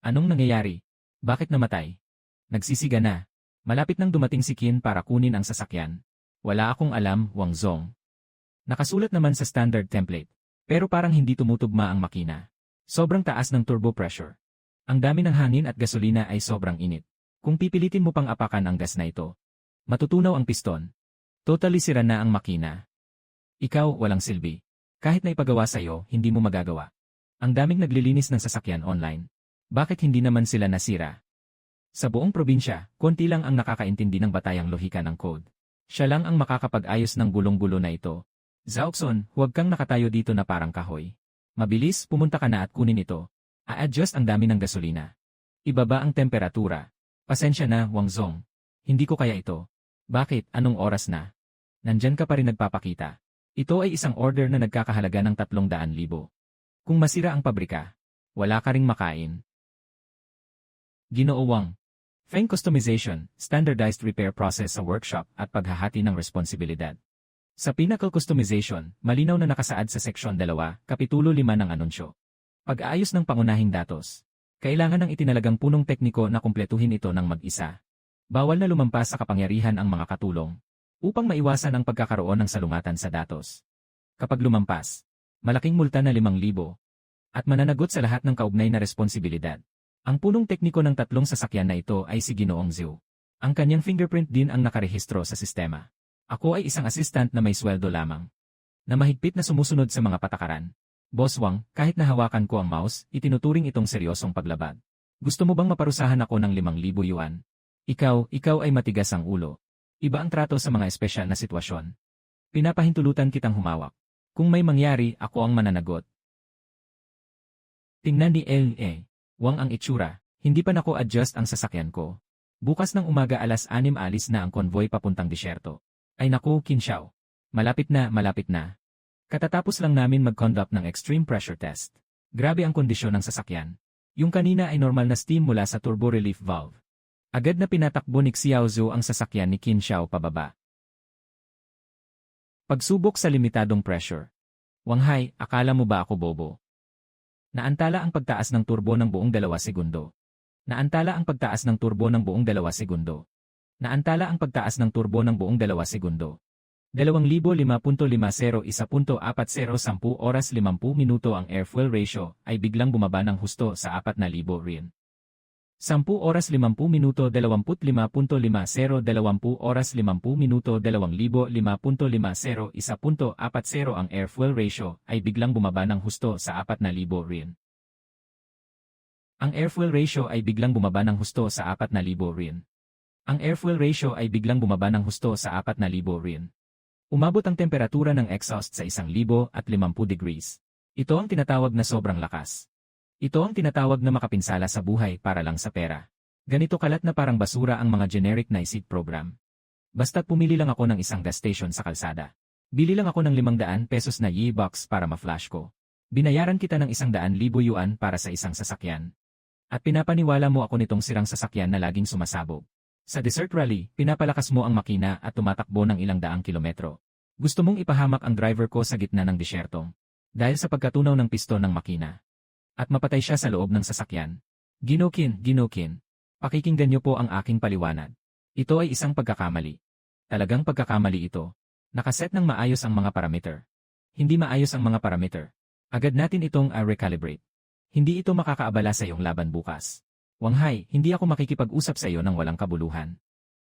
Anong nangyayari? Bakit namatay? Nagsisiga na. Malapit nang dumating si Qin para kunin ang sasakyan. Wala akong alam, Wang Zong. Nakasulat naman sa standard template. Pero parang hindi tumutugma ang makina. Sobrang taas ng turbo pressure. Ang dami ng hangin at gasolina ay sobrang init. Kung pipilitin mo pang apakan ang gas na ito, matutunaw ang piston. Totally sira na ang makina. Ikaw, walang silbi. Kahit na ipagawa sa'yo, hindi mo magagawa. Ang daming naglilinis ng sasakyan online. Bakit hindi naman sila nasira? Sa buong probinsya, konti lang ang nakakaintindi ng batayang lohika ng code. Siya lang ang makakapag-ayos ng gulong-gulo na ito. Zhaoxun, huwag kang nakatayo dito na parang kahoy. Mabilis, pumunta ka na at kunin ito. A-adjust ang dami ng gasolina. Ibaba ang temperatura. Pasensya na, Wang Zong. Hindi ko kaya ito. Bakit, anong oras na? Nandyan ka pa rin nagpapakita. Ito ay isang order na nagkakahalaga ng 300,000. Kung masira ang pabrika, wala ka ring makain. Ginoo Wang. Feng customization, standardized repair process sa workshop at paghahati ng responsibilidad. Sa pinnacle customization, malinaw na nakasaad sa seksyon 2, kapitulo 5 ng anunsyo. Pag-aayos ng pangunahing datos. Kailangan ng itinalagang punong tekniko na kumpletuhin ito ng mag-isa. Bawal na lumampas sa kapangyarihan ang mga katulong, upang maiwasan ang pagkakaroon ng salungatan sa datos. Kapag lumampas, malaking multa na 5,000 at mananagot sa lahat ng kaugnay na responsibilidad. Ang punong tekniko ng tatlong sasakyan na ito ay si Ginoong Zhu. Ang kanyang fingerprint din ang nakarehistro sa sistema. Ako ay isang assistant na may sweldo lamang, na mahigpit na sumusunod sa mga patakaran. Boss Wang, kahit nahawakan ko ang mouse, itinuturing itong seryosong paglabag. Gusto mo bang maparusahan ako ng 5,000 yuan? Ikaw ay matigas ang ulo. Iba ang trato sa mga espesyal na sitwasyon. Pinapahintulutan kitang humawak. Kung may mangyari, ako ang mananagot. Tingnan ni L.A. Wang ang itsura, hindi pa nako-adjust ang sasakyan ko. Bukas ng umaga 6:00 alis na ang konvoy papuntang disyerto. Ay naku, Qin Xiao. Malapit na. Katatapos lang namin mag-conduct ng extreme pressure test. Grabe ang kondisyon ng sasakyan. Yung kanina ay normal na steam mula sa turbo relief valve. Agad na pinatakbo ni Xiaozu ang sasakyan ni Qin Xiao pababa. Pagsubok sa limitadong pressure. Wang Hai, akala mo ba ako bobo? Naantala ang pagtaas ng turbo ng buong 2 segundo. Naantala ang pagtaas ng turbo ng buong 2 segundo. Naantala ang pagtaas ng turbo ng buong 2 segundo. 2,005.50 1.40 10 oras 50 minuto ang air-fuel ratio ay biglang bumaba ng husto sa 4,000 rin. 10 oras 50 minuto 25.50 20 oras 50 minuto 2,005.50 1.40 ang air-fuel ratio ay biglang bumaba ng husto sa 4,000 rin. Ang air-fuel ratio ay biglang bumaba ng husto sa 4,000 rin. Ang air-fuel ratio ay biglang bumaba ng husto sa 4,000 rin. Umabot ang temperatura ng exhaust sa 1,050 degrees. Ito ang tinatawag na sobrang lakas. Ito ang tinatawag na makapinsala sa buhay para lang sa pera. Ganito kalat na parang basura ang mga generic na seed program. Basta't pumili lang ako ng isang gas station sa kalsada. Bili lang ako ng 500 pesos na Ye-box para ma-flash ko. Binayaran kita ng 100,000 yuan para sa isang sasakyan. At pinapaniwala mo ako nitong sirang sasakyan na laging sumasabog. Sa desert rally, pinapalakas mo ang makina at tumatakbo ng ilang daang kilometro. Gusto mong ipahamak ang driver ko sa gitna ng disyerto. Dahil sa pagkatunaw ng piston ng makina. At mapatay siya sa loob ng sasakyan. Ginoo Qin, pakikinggan niyo po ang aking paliwanag. Ito ay isang pagkakamali. Talagang pagkakamali ito. Nakaset ng maayos ang mga parameter. Hindi maayos ang mga parameter. Agad natin itong recalibrate. Hindi ito makakaabala sa iyong laban bukas. Wang Hai, hindi ako makikipag-usap sa iyo ng walang kabuluhan.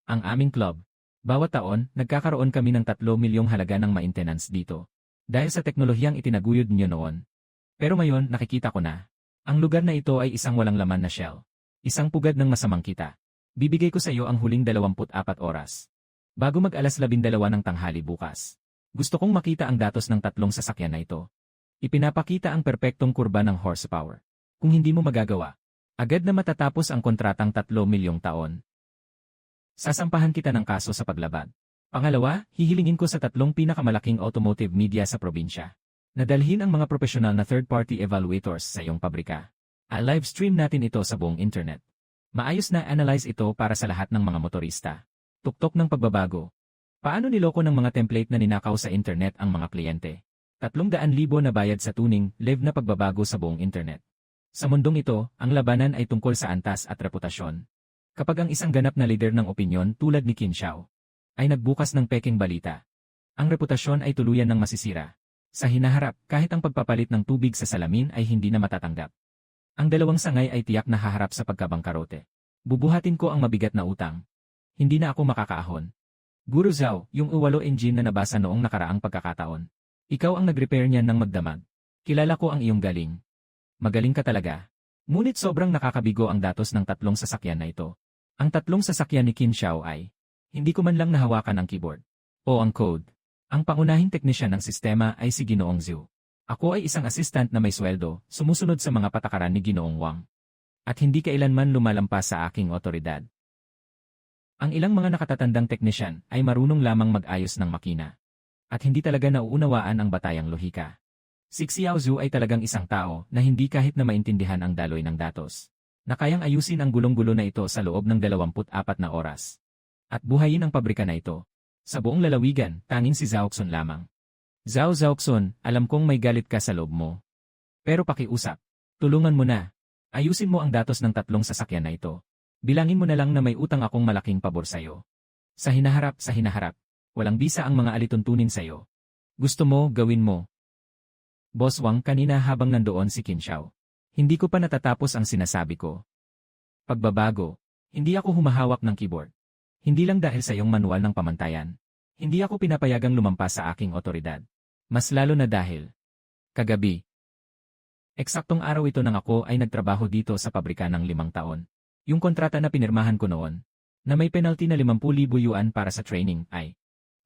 Ang aming club. Bawat taon, nagkakaroon kami ng 3 milyong halaga ng maintenance dito. Dahil sa teknolohiyang itinaguyod niyo noon. Pero ngayon, nakikita ko na. Ang lugar na ito ay isang walang laman na shell. Isang pugad ng masamang kita. Bibigay ko sa iyo ang huling 24 oras. Bago mag-alas 12 ng tanghali bukas. Gusto kong makita ang datos ng tatlong sasakyan na ito. Ipinapakita ang perpektong kurba ng horsepower. Kung hindi mo magagawa, agad na matatapos ang kontratang 3 milyong taon. Sasampahan kita ng kaso sa paglabag. Pangalawa, hihilingin ko sa tatlong pinakamalaking automotive media sa probinsya. Nadalhin ang mga profesional na third-party evaluators sa iyong pabrika. Live stream natin ito sa buong internet. Maayos na analyze ito para sa lahat ng mga motorista. Tuktok ng pagbabago. Paano niloko ng mga template na ninakaw sa internet ang mga kliyente? 300,000 na bayad sa tuning, live na pagbabago sa buong internet. Sa mundong ito, ang labanan ay tungkol sa antas at reputasyon. Kapag ang isang ganap na leader ng opinyon tulad ni Qin Xiao ay nagbukas ng peking balita, ang reputasyon ay tuluyan ng masisira. Sa hinaharap, kahit ang pagpapalit ng tubig sa salamin ay hindi na matatanggap. Ang dalawang sangay ay tiyak na haharap sa pagkabangkarote. Bubuhatin ko ang mabigat na utang. Hindi na ako makakaahon. Guru Zhao, yung uwalo engine na nabasa noong nakaraang pagkakataon. Ikaw ang nag-repair niyan ng magdamag. Kilala ko ang iyong galing. Magaling ka talaga. Ngunit sobrang nakakabigo ang datos ng tatlong sasakyan na ito. Ang tatlong sasakyan ni Qin Xiao ay, hindi ko man lang nahawakan ang keyboard o ang code. Ang pangunahing teknisyan ng sistema ay si Ginoong Zhu. Ako ay isang assistant na may sweldo, sumusunod sa mga patakaran ni Ginoong Wang. At hindi kailanman lumalampas sa aking otoridad. Ang ilang mga nakatatandang teknisyan ay marunong lamang mag-ayos ng makina. At hindi talaga nauunawaan ang batayang lohika. Si Xiao Zhu ay talagang isang tao na hindi kahit na maintindihan ang daloy ng datos, na kayang ayusin ang gulong-gulo na ito sa loob ng 24 na oras. At buhayin ang pabrika na ito. Sa buong lalawigan, tanging si Zhaoxun lamang. Zhaoxun, alam kong may galit ka sa loob mo. Pero pakiusap. Tulungan mo na. Ayusin mo ang datos ng tatlong sasakyan na ito. Bilangin mo na lang na may utang akong malaking pabor sa'yo. Sa hinaharap. Walang bisa ang mga alituntunin sa'yo. Gusto mo, gawin mo. Boss Wang, kanina habang nandoon si Qin Xiao, hindi ko pa natatapos ang sinasabi ko. Pagbabago. Hindi ako humahawak ng keyboard. Hindi lang dahil sa iyong manual ng pamantayan. Hindi ako pinapayagang lumampas sa aking otoridad. Mas lalo na dahil kagabi. Eksaktong araw ito nang ako ay nagtrabaho dito sa pabrika ng 5 taon. Yung kontrata na pinirmahan ko noon, na may penalty na 50,000 yuan para sa training ay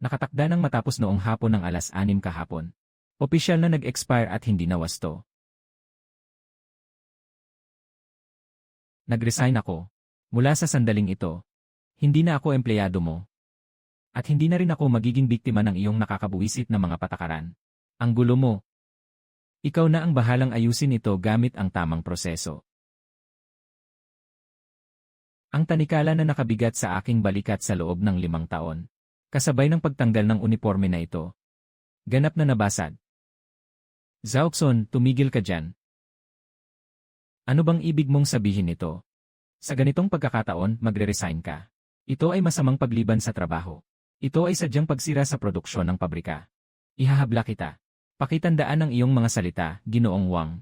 nakatakda nang matapos noong hapon ng alas 6 kahapon. Opisyal na nag-expire at hindi nawasto. Nag-resign ako. Mula sa sandaling ito, hindi na ako empleyado mo. At hindi na rin ako magiging biktima ng iyong nakakabuwisit na mga patakaran. Ang gulo mo. Ikaw na ang bahalang ayusin ito gamit ang tamang proseso. Ang tanikala na nakabigat sa aking balikat sa loob ng 5 taon. Kasabay ng pagtanggal ng uniforme na ito. Ganap na nabasag. Zhaoxun, tumigil ka dyan. Ano bang ibig mong sabihin nito? Sa ganitong pagkakataon, magre-resign ka. Ito ay masamang pagliban sa trabaho. Ito ay sadyang pagsira sa produksyon ng pabrika. Ihahabla kita. Pakitandaan ang iyong mga salita, Ginoong Wang.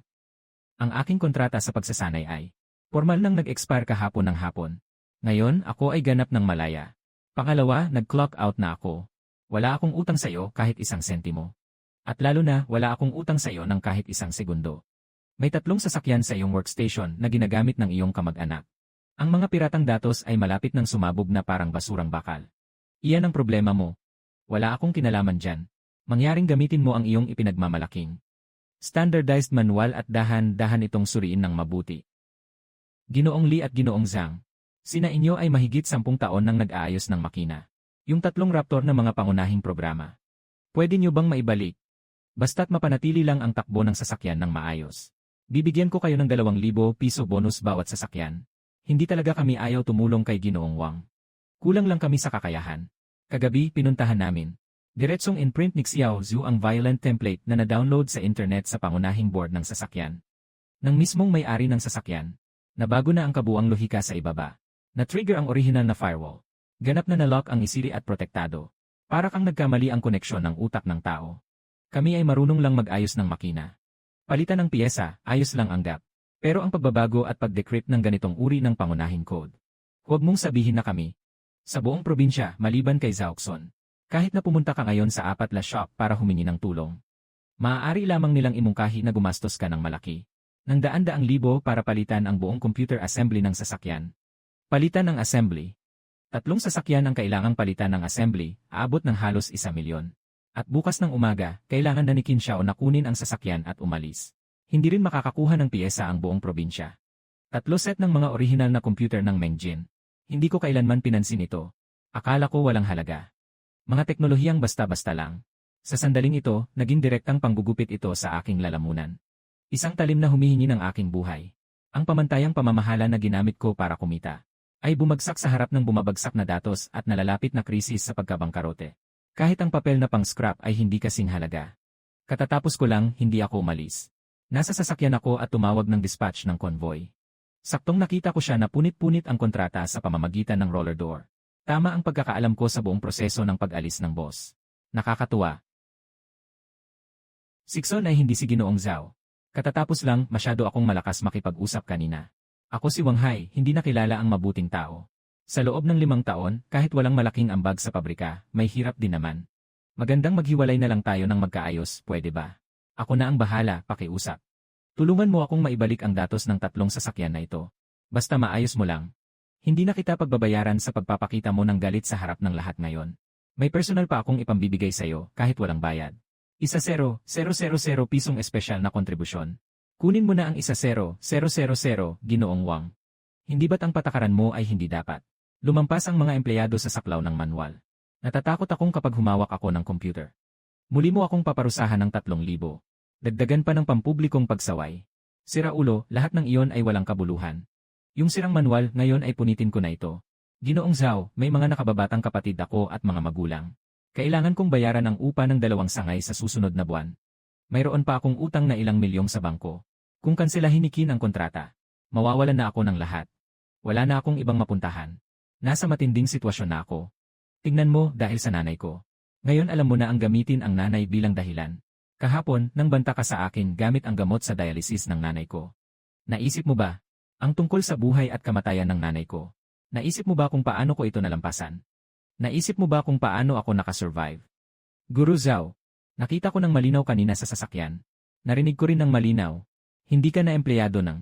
Ang aking kontrata sa pagsasanay ay formal nang nag-expire kahapon ng hapon. Ngayon, ako ay ganap ng malaya. Pangalawa, nag-clock out na ako. Wala akong utang sa iyo kahit 1 sentimo. At lalo na, wala akong utang sa iyo ng kahit 1 segundo. May 3 sasakyan sa iyong workstation na ginagamit ng iyong kamag-anak. Ang mga piratang datos ay malapit ng sumabog na parang basurang bakal. Iyan ang problema mo. Wala akong kinalaman dyan. Mangyaring gamitin mo ang iyong ipinagmamalaking standardized manual at dahan-dahan itong suriin ng mabuti. Ginoong Li at Ginoong Zhang, sina inyo ay mahigit 10 taon nang nag-aayos ng makina. Yung 3 Raptor na mga pangunahing programa. Pwede nyo bang maibalik? Basta't mapanatili lang ang takbo ng sasakyan ng maayos. Bibigyan ko kayo ng 2,000 piso bonus bawat sasakyan. Hindi talaga kami ayaw tumulong kay Ginoong Wang. Kulang lang kami sa kakayahan. Kagabi, pinuntahan namin. Diretsong in-print ni Xiao Zhu ang violent template na na-download sa internet sa pangunahing board ng sasakyan. Nang mismong may-ari ng sasakyan, nabago na ang kabuang lohika sa ibaba. Na-trigger ang original na firewall. Ganap na na-lock ang isiri at protektado. Para kang nagkamali ang koneksyon ng utak ng tao. Kami ay marunong lang mag-ayos ng makina. Palitan ng piyesa, ayos lang ang gap. Pero ang pagbabago at pag-decrypt ng ganitong uri ng pangunahing code. Huwag mong sabihin na kami. Sa buong probinsya, maliban kay Zhaoxun. Kahit na pumunta ka ngayon sa 4 shop para humingi ng tulong. Maaari lamang nilang imungkahi na gumastos ka ng malaki. Ng daan-daang libo para palitan ang buong computer assembly ng sasakyan. Palitan ng assembly. 3 sasakyan ang kailangang palitan ng assembly, aabot ng halos 1 milyon. At bukas ng umaga, kailangan na ni Kinshao na kunin ang sasakyan at umalis. Hindi rin makakakuha ng piyesa ang buong probinsya. 3 set ng mga orihinal na computer ng Mengjin. Hindi ko kailanman pinansin ito. Akala ko walang halaga. Mga teknolohiyang basta-basta lang. Sa sandaling ito, naging direktang panggugupit ito sa aking lalamunan. Isang talim na humihingi ng aking buhay. Ang pamantayang pamamahala na ginamit ko para kumita ay bumagsak sa harap ng bumabagsak na datos at nalalapit na krisis sa pagkabangkarote. Kahit ang papel na pang-scrap ay hindi kasing halaga. Katatapos ko lang, hindi ako umalis. Nasa sasakyan ako at tumawag ng dispatch ng convoy. Saktong nakita ko siya na punit-punit ang kontrata sa pamamagitan ng roller door. Tama ang pagkakaalam ko sa buong proseso ng pag-alis ng boss. Nakakatuwa. Sikson ay hindi si Ginoong Zhao. Katatapos lang, masyado akong malakas makipag-usap kanina. Ako si Wang Hai, hindi nakilala ang mabuting tao. Sa loob ng 5 taon, kahit walang malaking ambag sa pabrika, may hirap din naman. Magandang maghiwalay na lang tayo ng magkaayos, pwede ba? Ako na ang bahala, pakiusap. Tulungan mo akong maibalik ang datos ng 3 sasakyan na ito. Basta maayos mo lang. Hindi na kita pagbabayaran sa pagpapakita mo ng galit sa harap ng lahat ngayon. May personal pa akong ipambibigay sa'yo, kahit walang bayad. 1,000,000 pisong espesyal na kontribusyon. Kunin mo na ang 1,000,000, Ginoong Wang. Hindi ba't ang patakaran mo ay hindi dapat? Lumampas ang mga empleyado sa saklaw ng manual. Natatakot akong kapag humawak ako ng computer. Muli mo akong paparusahan ng 3,000. Dagdagan pa ng pampublikong pagsaway. Sira ulo, lahat ng iyon ay walang kabuluhan. Yung sirang manual, ngayon ay punitin ko na ito. Ginoong Zhao, may mga nakababatang kapatid ako at mga magulang. Kailangan kong bayaran ang upa ng 2 sangay sa susunod na buwan. Mayroon pa akong utang na ilang milyong sa bangko. Kung kanselahin ni Qin ang kontrata, mawawalan na ako ng lahat. Wala na akong ibang mapuntahan. Nasa matinding sitwasyon na ako. Tingnan mo dahil sa nanay ko. Ngayon alam mo na ang gamitin ang nanay bilang dahilan. Kahapon, nang banta ka sa akin gamit ang gamot sa dialysis ng nanay ko. Naisip mo ba? Ang tungkol sa buhay at kamatayan ng nanay ko. Naisip mo ba kung paano ko ito nalampasan? Naisip mo ba kung paano ako nakasurvive? Guru Zhao, nakita ko ng malinaw kanina sa sasakyan. Narinig ko rin ng malinaw. Hindi ka na empleyado ng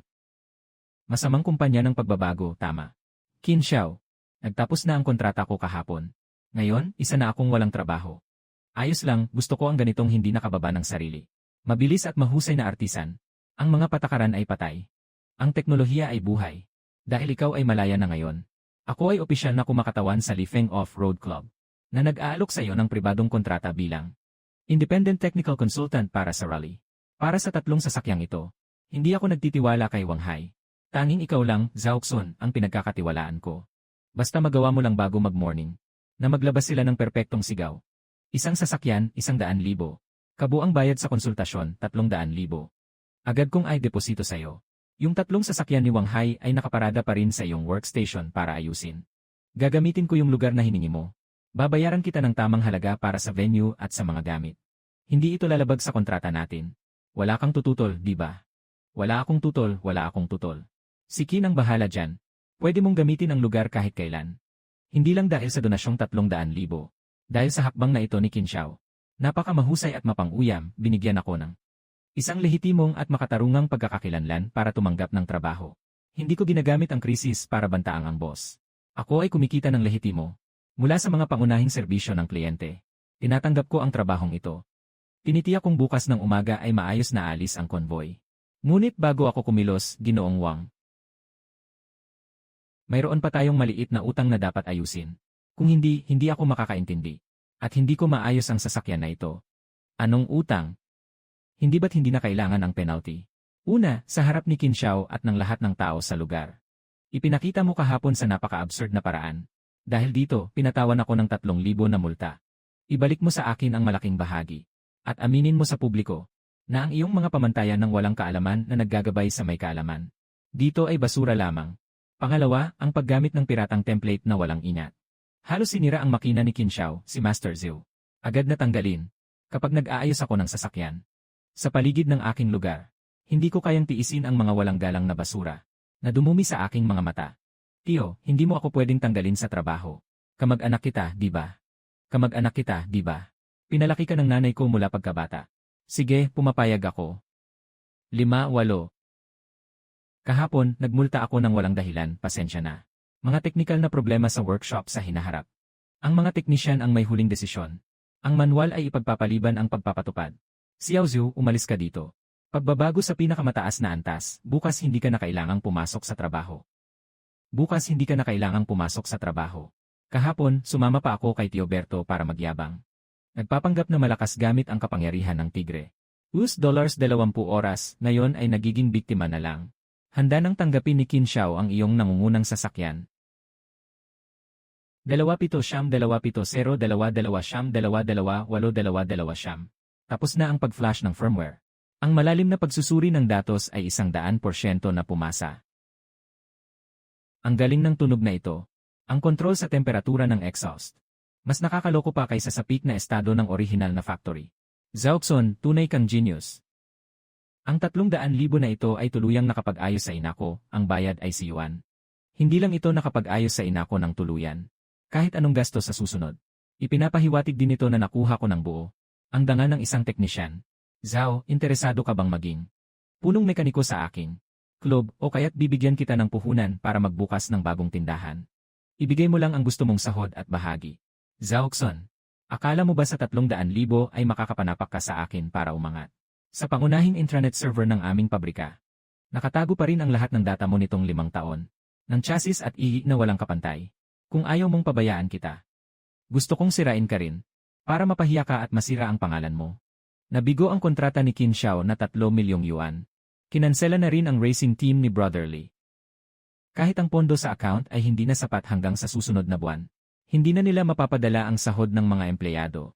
masamang kumpanya ng pagbabago, tama. Qin Xiao, nagtapos na ang kontrata ko kahapon. Ngayon, isa na akong walang trabaho. Ayos lang, gusto ko ang ganitong hindi nakababa ng sarili. Mabilis at mahusay na artisan. Ang mga patakaran ay patay. Ang teknolohiya ay buhay. Dahil ikaw ay malaya na ngayon. Ako ay opisyal na kumakatawan sa Lifeng Off-Road Club, na nag-aalok sa iyo ng pribadong kontrata bilang Independent Technical Consultant para sa rally. Para sa 3 sasakyang ito. Hindi ako nagtitiwala kay Wang Hai. Tanging ikaw lang, Zhao Xun, ang pinagkakatiwalaan ko. Basta magawa mo lang bago mag-morning. Na maglabas sila ng perpektong sigaw. 1 sasakyan, 100,000. Kabuang bayad sa konsultasyon, 300,000. Agad kong ay deposito sa'yo. Yung 3 sasakyan ni Wang Hai ay nakaparada pa rin sa iyong workstation para ayusin. Gagamitin ko yung lugar na hiningi mo. Babayaran kita ng tamang halaga para sa venue at sa mga gamit. Hindi ito lalabag sa kontrata natin. Wala kang tututol, di ba? Wala akong tutol, wala akong tutol. Si Qin ang bahala dyan. Pwede mong gamitin ang lugar kahit kailan. Hindi lang dahil sa donasyong 300,000. Dahil sa hakbang na ito ni Qin Xiao. Napakamahusay at mapang-uyam, binigyan ako ng isang lehitimong at makatarungang pagkakakilanlan para tumanggap ng trabaho. Hindi ko ginagamit ang krisis para bantaang ang boss. Ako ay kumikita ng lehitimo. Mula sa mga pangunahing serbisyo ng kliyente. Tinatanggap ko ang trabahong ito. Tinitiyak kong bukas ng umaga ay maayos na alis ang convoy. Ngunit bago ako kumilos, Ginoong Wang. Mayroon pa tayong maliit na utang na dapat ayusin. Kung hindi, hindi ako makakaintindi. At hindi ko maayos ang sasakyan na ito. Anong utang? Hindi ba't hindi na kailangan ang penalty? Una, sa harap ni Qin Xiao at ng lahat ng tao sa lugar. Ipinakita mo kahapon sa napaka-absurd na paraan. Dahil dito, pinatawan ako ng 3,000 na multa. Ibalik mo sa akin ang malaking bahagi. At aminin mo sa publiko na ang iyong mga pamantayan ng walang kaalaman na naggagabay sa may kaalaman. Dito ay basura lamang. Pangalawa, ang paggamit ng piratang template na walang inat. Halos sinira ang makina ni Qin Xiao, si Master Zhou. Agad na tanggalin. Kapag nag-aayos ako ng sasakyan. Sa paligid ng aking lugar. Hindi ko kayang tiisin ang mga walang galang na basura. Na dumumi sa aking mga mata. Tio, hindi mo ako pwedeng tanggalin sa trabaho. Kamag-anak kita, di ba? Kamag-anak kita, di ba? Pinalaki ka ng nanay ko mula pagkabata. Sige, pumapayag ako. 5-8. Kahapon, nagmulta ako ng walang dahilan, pasensya na. Mga teknikal na problema sa workshop sa hinaharap. Ang mga teknisyan ang may huling desisyon. Ang manual ay ipagpapaliban ang pagpapatupad. Xiao Zhu, umalis ka dito. Pagbabago sa pinakamataas na antas, bukas hindi ka na kailangang pumasok sa trabaho. Bukas hindi ka na kailangang pumasok sa trabaho. Kahapon, sumama pa ako kay Tioberto para magyabang. Nagpapanggap na malakas gamit ang kapangyarihan ng tigre. $20 oras, ngayon ay nagiging biktima na lang. Handa nang tanggapin ni Qin Xiao ang iyong nangungunang sasakyan. 27-0-22-22-8-22. Tapos na ang pag-flash ng firmware. Ang malalim na pagsusuri ng datos ay 100% na pumasa. Ang galing ng tunog na ito. Ang kontrol sa temperatura ng exhaust. Mas nakakaloko pa kaysa sa peak na estado ng original na factory. Zauxon, tunay kang genius. Ang 300,000 na ito ay tuluyang nakapag-ayos sa inako, ang bayad ay si Yuan. Hindi lang ito nakapag-ayos sa inako ng tuluyan. Kahit anong gasto sa susunod. Ipinapahiwatig din ito na nakuha ko ng buo. Ang danga ng isang teknisyan. Zhao, interesado ka bang maging punong mekaniko sa aking club o kaya't bibigyan kita ng puhunan para magbukas ng bagong tindahan? Ibigay mo lang ang gusto mong sahod at bahagi. Zauxon, akala mo ba sa 300,000 ay makakapanapak ka sa akin para umangat? Sa pangunahing intranet server ng aming pabrika. Nakatago pa rin ang lahat ng data mo nitong 5 taon. Ng chassis at ihi na walang kapantay. Kung ayaw mong pabayaan kita. Gusto kong sirain ka rin. Para mapahiya ka at masira ang pangalan mo. Nabigo ang kontrata ni Qin Xiao na 3 milyong yuan. Kinansela na rin ang racing team ni Brotherly. Kahit ang pondo sa account ay hindi na sapat hanggang sa susunod na buwan. Hindi na nila mapapadala ang sahod ng mga empleyado.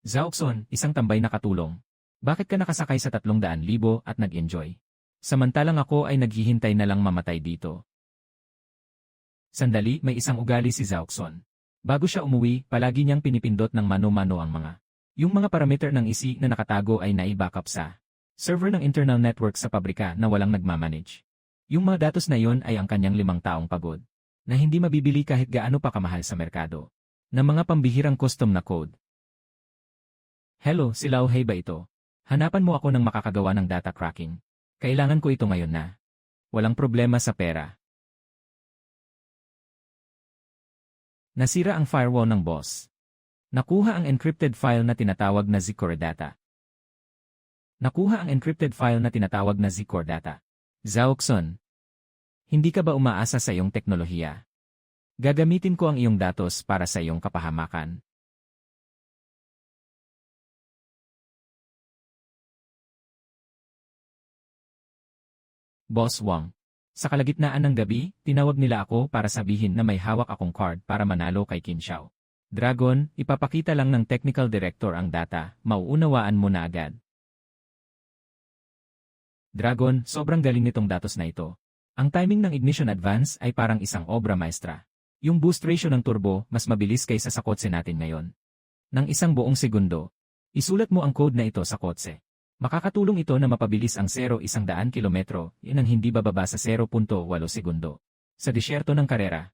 Zauxon, isang tambay na katulong. Bakit ka nakasakay sa 300,000 at nag-enjoy? Samantalang ako ay naghihintay na lang mamatay dito. Sandali, may isang ugali si Zauxon. Bago siya umuwi, palagi niyang pinipindot ng mano-mano ang yung mga parameter ng isi na nakatago ay nai-backup sa server ng internal network sa pabrika na walang nagmamanage. Yung mga datos na yon ay ang kanyang 5 taong pagod, na hindi mabibili kahit gaano pa kamahal sa merkado, na mga pambihirang custom na code. Hello, si Lao Hei ba ito? Hanapan mo ako ng makakagawa ng data cracking. Kailangan ko ito ngayon na. Walang problema sa pera. Nasira ang firewall ng boss. Nakuha ang encrypted file na tinatawag na Zcore data. Zauxon. Hindi ka ba umaasa sa iyong teknolohiya? Gagamitin ko ang iyong datos para sa iyong kapahamakan. Boss Wang. Sa kalagitnaan ng gabi, tinawag nila ako para sabihin na may hawak akong card para manalo kay Qin Xiao. Dragon, ipapakita lang ng technical director ang data, mauunawaan mo na agad. Dragon, sobrang galing nitong datos na ito. Ang timing ng ignition advance ay parang isang obra maestra. Yung boost ratio ng turbo, mas mabilis kaysa sa kotse natin ngayon. Nang 1 buong segundo. Isulat mo ang code na ito sa kotse. Makakatulong ito na mapabilis ang 0-100 kilometro, yan ang hindi bababa sa 0.8 segundo. Sa disyerto ng karera.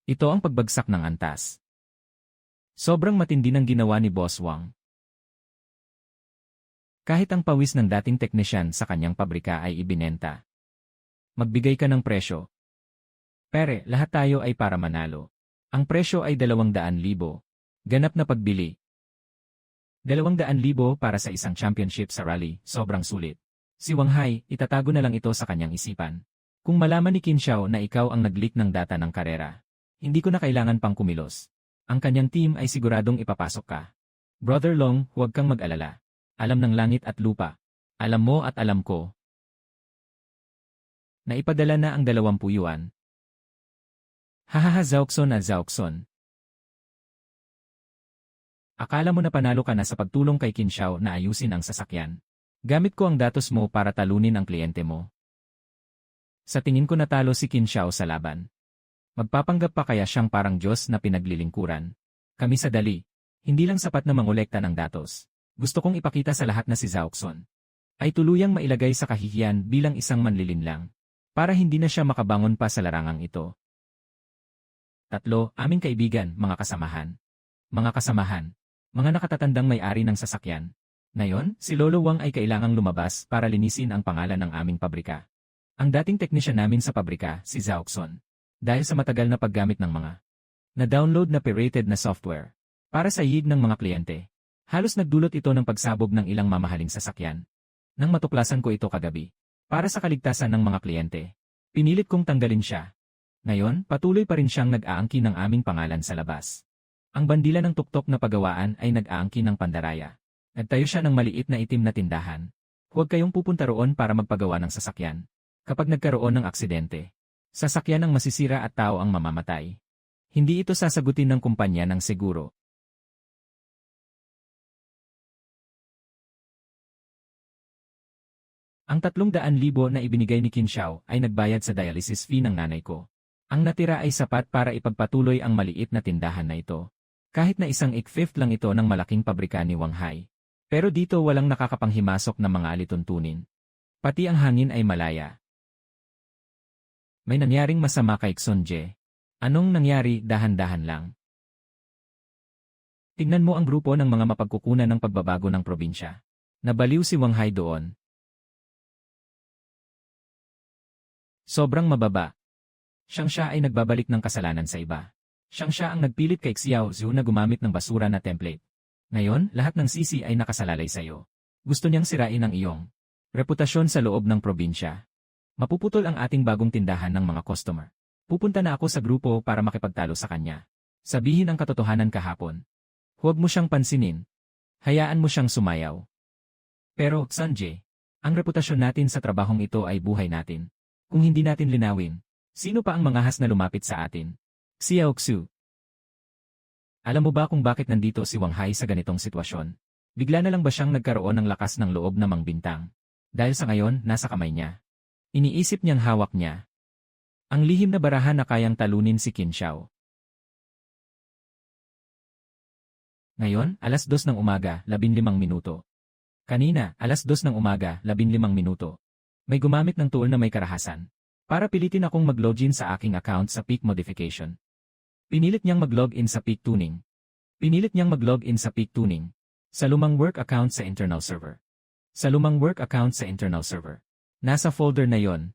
Ito ang pagbagsak ng antas. Sobrang matindi ng ginawa ni Boss Wang. Kahit ang pawis ng dating teknisyan sa kanyang pabrika ay ibinenta. Magbigay ka ng presyo. Pere, lahat tayo ay para manalo. Ang presyo ay 200,000. Ganap na pagbili. 200,000 para sa isang championship sa rally, sobrang sulit. Si Wang Hai, itatago na lang ito sa kanyang isipan. Kung malaman ni Qin Xiao na ikaw ang nag-leak ng data ng karera, hindi ko na kailangan pang kumilos. Ang kanyang team ay siguradong ipapasok ka. Brother Long, huwag kang mag-alala. Alam ng langit at lupa. Alam mo at alam ko. Naipadala na ang 20 yuan. Hahaha Zauxon na Zauxon. Akala mo na panalo ka na sa pagtulong kay Qin Xiao na ayusin ang sasakyan. Gamit ko ang datos mo para talunin ang kliyente mo. Sa tingin ko natalo si Qin Xiao sa laban. Magpapanggap pa kaya siyang parang Diyos na pinaglilingkuran? Kami sa dali. Hindi lang sapat na mangolekta ng datos. Gusto kong ipakita sa lahat na si Zauxon ay tuluyang mailagay sa kahihiyan bilang isang manlilinlang. Para hindi na siya makabangon pa sa larangang ito. 3. Aming kaibigan, mga kasamahan. Mga kasamahan. Mga nakatatandang may-ari ng sasakyan. Ngayon, si Lolo Wang ay kailangang lumabas para linisin ang pangalan ng aming pabrika. Ang dating teknisyan namin sa pabrika, si Zauxon, dahil sa matagal na paggamit ng mga na-download na pirated na software para sa hihig ng mga kliyente. Halos nagdulot ito ng pagsabog ng ilang mamahaling sasakyan. Nang matuklasan ko ito kagabi, para sa kaligtasan ng mga kliyente, pinilit kong tanggalin siya. Ngayon, patuloy pa rin siyang nag-aangkin ng aming pangalan sa labas. Ang bandila ng tuktok na pagawaan ay nag-aangkin ng pandaraya. Nagtayo siya ng maliit na itim na tindahan. Huwag kayong pupunta roon para magpagawa ng sasakyan. Kapag nagkaroon ng aksidente, sasakyan ang masisira at tao ang mamamatay. Hindi ito sasagutin ng kumpanya ng seguro. Ang 300,000 na ibinigay ni Qin Xiao ay nagbayad sa dialysis fee ng nanay ko. Ang natira ay sapat para ipagpatuloy ang maliit na tindahan na ito. Kahit na isang ik-fifth lang ito ng malaking pabrika ni Wang Hai. Pero dito walang nakakapanghimasok na mga alituntunin. Pati ang hangin ay malaya. May nangyaring masama kay Xunje. Anong nangyari? Dahan-dahan lang. Tignan mo ang grupo ng mga mapagkukunan ng pagbabago ng probinsya. Nabaliw si Wang Hai doon. Sobrang mababa. Siya ay nagbabalik ng kasalanan sa iba. Siya ang nagpilit kay Xiao Zhu na gumamit ng basura na template. Ngayon, lahat ng sisi ay nakasalalay sa iyo. Gusto niyang sirain ang iyong reputasyon sa loob ng probinsya. Mapuputol ang ating bagong tindahan ng mga customer. Pupunta na ako sa grupo para makipagtalo sa kanya. Sabihin ang katotohanan kahapon. Huwag mo siyang pansinin. Hayaan mo siyang sumayaw. Pero, Sanjay, ang reputasyon natin sa trabahong ito ay buhay natin. Kung hindi natin linawin, sino pa ang mangahas na lumapit sa atin? Xiao Xu. Alam mo ba kung bakit nandito si Wang Hai sa ganitong sitwasyon? Bigla na lang ba siyang nagkaroon ng lakas ng loob na mangbintang? Dahil sa ngayon, nasa kamay niya. Iniisip niyang hawak niya ang lihim na barahan na kayang talunin si Qin Xiao. Ngayon, 2:00 ng umaga, 15 minuto. Kanina, 2:00 ng umaga, 15 minuto. May gumamit ng tool na may karahasan. Para pilitin akong mag-login sa aking account sa Peak Modification. Pinilit niyang mag-login sa Peak Tuning. Sa lumang work account sa internal server. Nasa folder na yon.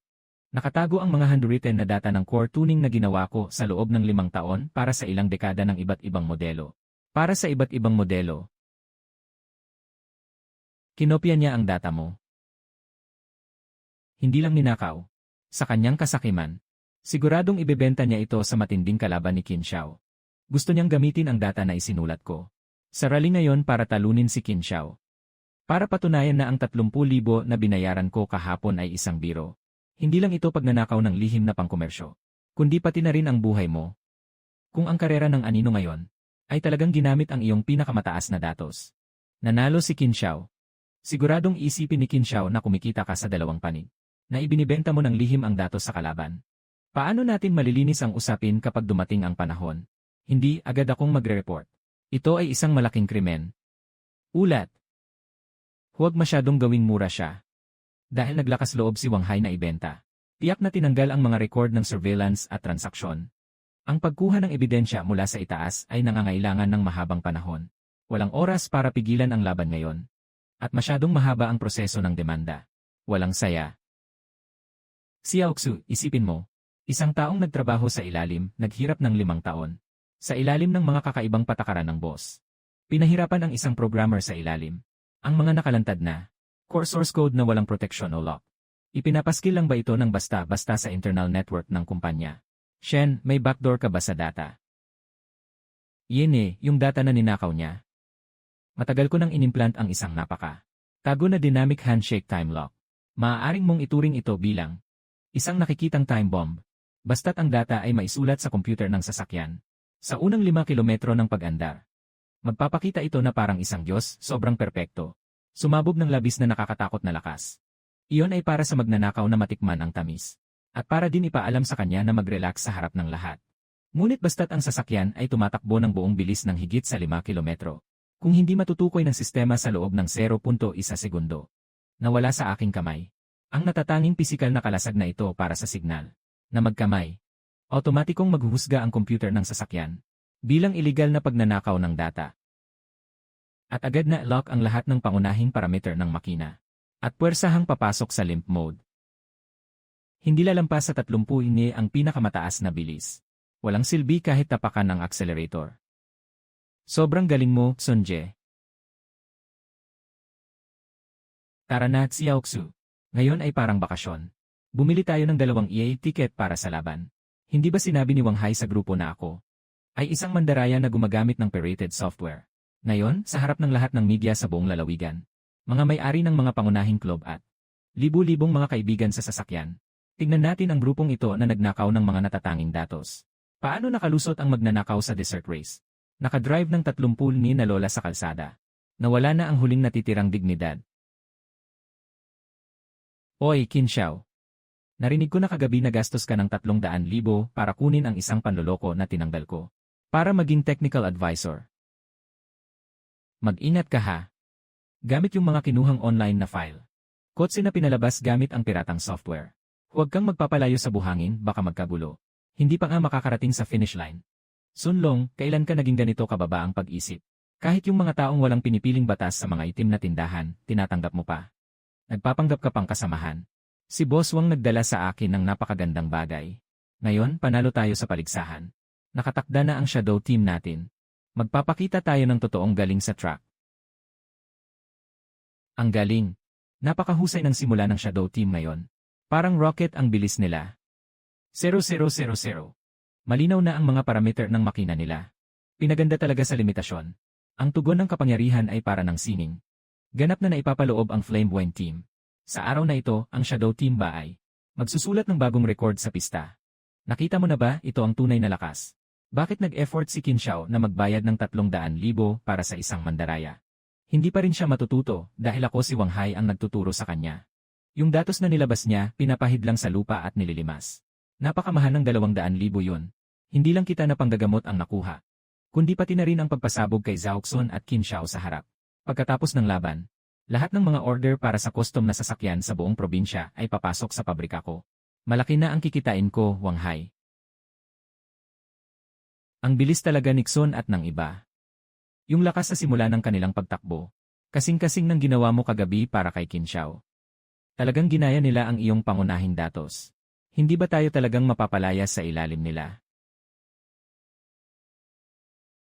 Nakatago ang mga handwritten na data ng core tuning na ginawa ko sa loob ng 5 taon para sa ilang dekada ng iba't ibang modelo. Kinopya niya ang data mo. Hindi lang ninakaw. Sa kanyang kasakiman, siguradong ibebenta niya ito sa matinding kalaban ni Qin Xiao. Gusto niyang gamitin ang data na isinulat ko. Sa rally ngayon para talunin si Qin Xiao. Para patunayan na ang 30,000 na binayaran ko kahapon ay isang biro. Hindi lang ito pagnanakaw ng lihim na pangkomersyo, kundi pati na rin ang buhay mo. Kung ang karera ng anino ngayon ay talagang ginamit ang iyong pinakamataas na datos. Nanalo si Qin Xiao. Siguradong isipin ni Qin Xiao na kumikita ka sa dalawang panig, na ibinibenta mo ng lihim ang datos sa kalaban. Paano natin malilinis ang usapin kapag dumating ang panahon? Hindi agad akong magre-report. Ito ay isang malaking krimen. Ulat. Huwag masyadong gawing mura siya. Dahil naglakas loob si Wang Hai na ibenta, tiyak na tinanggal ang mga record ng surveillance at transaksyon. Ang pagkuha ng ebidensya mula sa itaas ay nangangailangan ng mahabang panahon. Walang oras para pigilan ang laban ngayon. At masyadong mahaba ang proseso ng demanda. Walang saya. Xiao Xu, isipin mo. Isang taong nagtrabaho sa ilalim, naghirap ng 5 taon. Sa ilalim ng mga kakaibang patakaran ng boss. Pinahirapan ang isang programmer sa ilalim. Ang mga nakalantad na core source code na walang proteksyon o lock. Ipinapaskil lang ba ito ng basta-basta sa internal network ng kumpanya? Shen, may backdoor ka ba sa data? Yun yung data na ninakaw niya. Matagal ko nang inimplant ang isang tago na dynamic handshake time lock. Maaaring mong ituring ito bilang isang nakikitang time bomb. Basta't ang data ay maisulat sa computer ng sasakyan. Sa unang 5 kilometro ng pag-andar. Magpapakita ito na parang isang Diyos, sobrang perpekto. Sumabog ng labis na nakakatakot na lakas. Iyon ay para sa magnanakaw na matikman ang tamis. At para din ipaalam sa kanya na mag-relax sa harap ng lahat. Ngunit basta't ang sasakyan ay tumatakbo ng buong bilis ng higit sa 5 kilometro. Kung hindi matutukoy ng sistema sa loob ng 0.1 segundo. Nawala sa aking kamay. Ang natatanging pisikal na kalasag na ito para sa signal. Na magkamay. Otomatikong maghuhusga ang computer ng sasakyan. Bilang iligal na pagnanakaw ng data. At agad na lock ang lahat ng pangunahing parameter ng makina. At puwersahang papasok sa limp mode. Hindi lalampas sa 30 ini ang pinakamataas na bilis. Walang silbi kahit tapakan ng accelerator. Sobrang galing mo, Sonje. Tara na, Xiaoxu. Ngayon ay parang bakasyon. Bumili tayo ng 2 EA ticket para sa laban. Hindi ba sinabi ni Wang Hai sa grupo na ako ay isang mandaraya na gumagamit ng pirated software? Ngayon, sa harap ng lahat ng media sa buong lalawigan, mga may-ari ng mga pangunahing club at libu-libong mga kaibigan sa sasakyan. Tingnan natin ang grupong ito na nagnakaw ng mga natatanging datos. Paano nakalusot ang magnanakaw sa desert race? Nakadrive ng 30 ni na lola sa kalsada. Nawala na ang huling natitirang dignidad. Oy, Qin Xiao. Narinig ko na kagabi na gastos ka ng 300,000 para kunin ang isang panloloko na tinanggal ko. Para maging technical advisor. Mag-ingat ka ha. Gamit yung mga kinuhang online na file. Kotse na pinalabas gamit ang piratang software. Huwag kang magpapalayo sa buhangin, baka magkagulo. Hindi pa nga makakarating sa finish line. Sunlong, kailan ka naging ganito kababa ang pag-isip? Kahit yung mga taong walang pinipiling batas sa mga itim na tindahan, tinatanggap mo pa. Nagpapanggap ka pang kasamahan. Si Boss Wang nagdala sa akin ng napakagandang bagay. Ngayon, panalo tayo sa paligsahan. Nakatakda na ang shadow team natin. Magpapakita tayo ng totoong galing sa track. Ang galing. Napakahusay ng simula ng shadow team ngayon. Parang rocket ang bilis nila. 0000. Malinaw na ang mga parameter ng makina nila. Pinaganda talaga sa limitasyon. Ang tugon ng kapangyarihan ay para ng sining. Ganap na naipapaloob ang Flameboyant team. Sa araw na ito, ang Shadow Team ba ay magsusulat ng bagong record sa pista. Nakita mo na ba ito ang tunay na lakas? Bakit nag-effort si Qin Xiao na magbayad ng 300,000 para sa isang mandaraya? Hindi pa rin siya matututo dahil ako si Wang Hai ang nagtuturo sa kanya. Yung datos na nilabas niya, pinapahid lang sa lupa at nililimas. Napakamahal ng 200,000 yun. Hindi lang kita na panggagamot ang nakuha, kundi pati na rin ang pagpasabog kay Zhaoxun at Qin Xiao sa harap. Pagkatapos ng laban, lahat ng mga order para sa custom na sasakyan sa buong probinsya ay papasok sa pabrika ko. Malaki na ang kikitain ko, Wang Hai. Ang bilis talaga ni Nixon at ng iba. Yung lakas sa simula ng kanilang pagtakbo, kasing-kasing ng ginawa mo kagabi para kay Qin Xiao. Talagang ginaya nila ang iyong pangunahing datos. Hindi ba tayo talagang mapapalaya sa ilalim nila?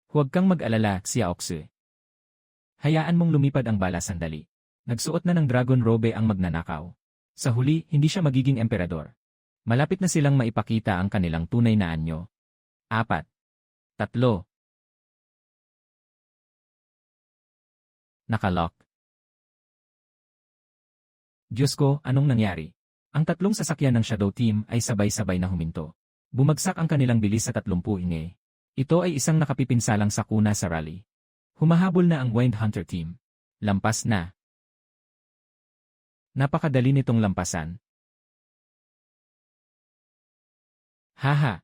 Huwag kang mag-alala, Xiaoxu. Hayaan mong lumipad ang bala sandali. Nagsuot na ng dragon robe ang magnanakaw. Sa huli, hindi siya magiging emperador. Malapit na silang maipakita ang kanilang tunay na anyo. 4. 3. Nakalock. Diyos ko, anong nangyari? Ang 3 sasakyan ng Shadow Team ay sabay-sabay na huminto. Bumagsak ang kanilang bilis sa 30 inge. Ito ay isang nakapipinsalang sakuna sa rally. Humahabol na ang Wind Hunter Team. Lampas na. Napakadali nitong lampasan. Haha.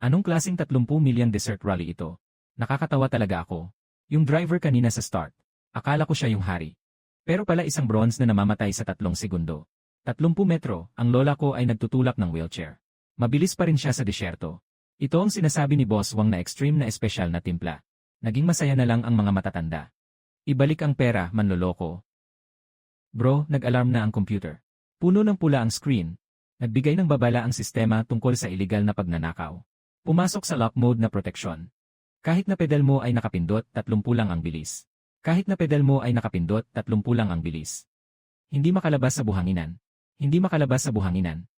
Anong klaseng 30 million desert rally ito? Nakakatawa talaga ako. Yung driver kanina sa start. Akala ko siya yung hari. Pero pala isang bronze na namamatay sa 3 segundo. 30 metro, ang lola ko ay nagtutulak ng wheelchair. Mabilis pa rin siya sa disyerto. Ito ang sinasabi ni Boss Wang na extreme na espesyal na timpla. Naging masaya na lang ang mga matatanda. Ibalik ang pera, manloloko. Bro, nag-alarm na ang computer. Puno ng pula ang screen. Nagbigay ng babala ang sistema tungkol sa illegal na pagnanakaw. Pumasok sa lock mode na proteksyon. Kahit na pedal mo ay nakapindot, 30 lang ang bilis. Kahit na pedal mo ay nakapindot, 30 lang ang bilis. Hindi makalabas sa buhanginan. Hindi makalabas sa buhanginan.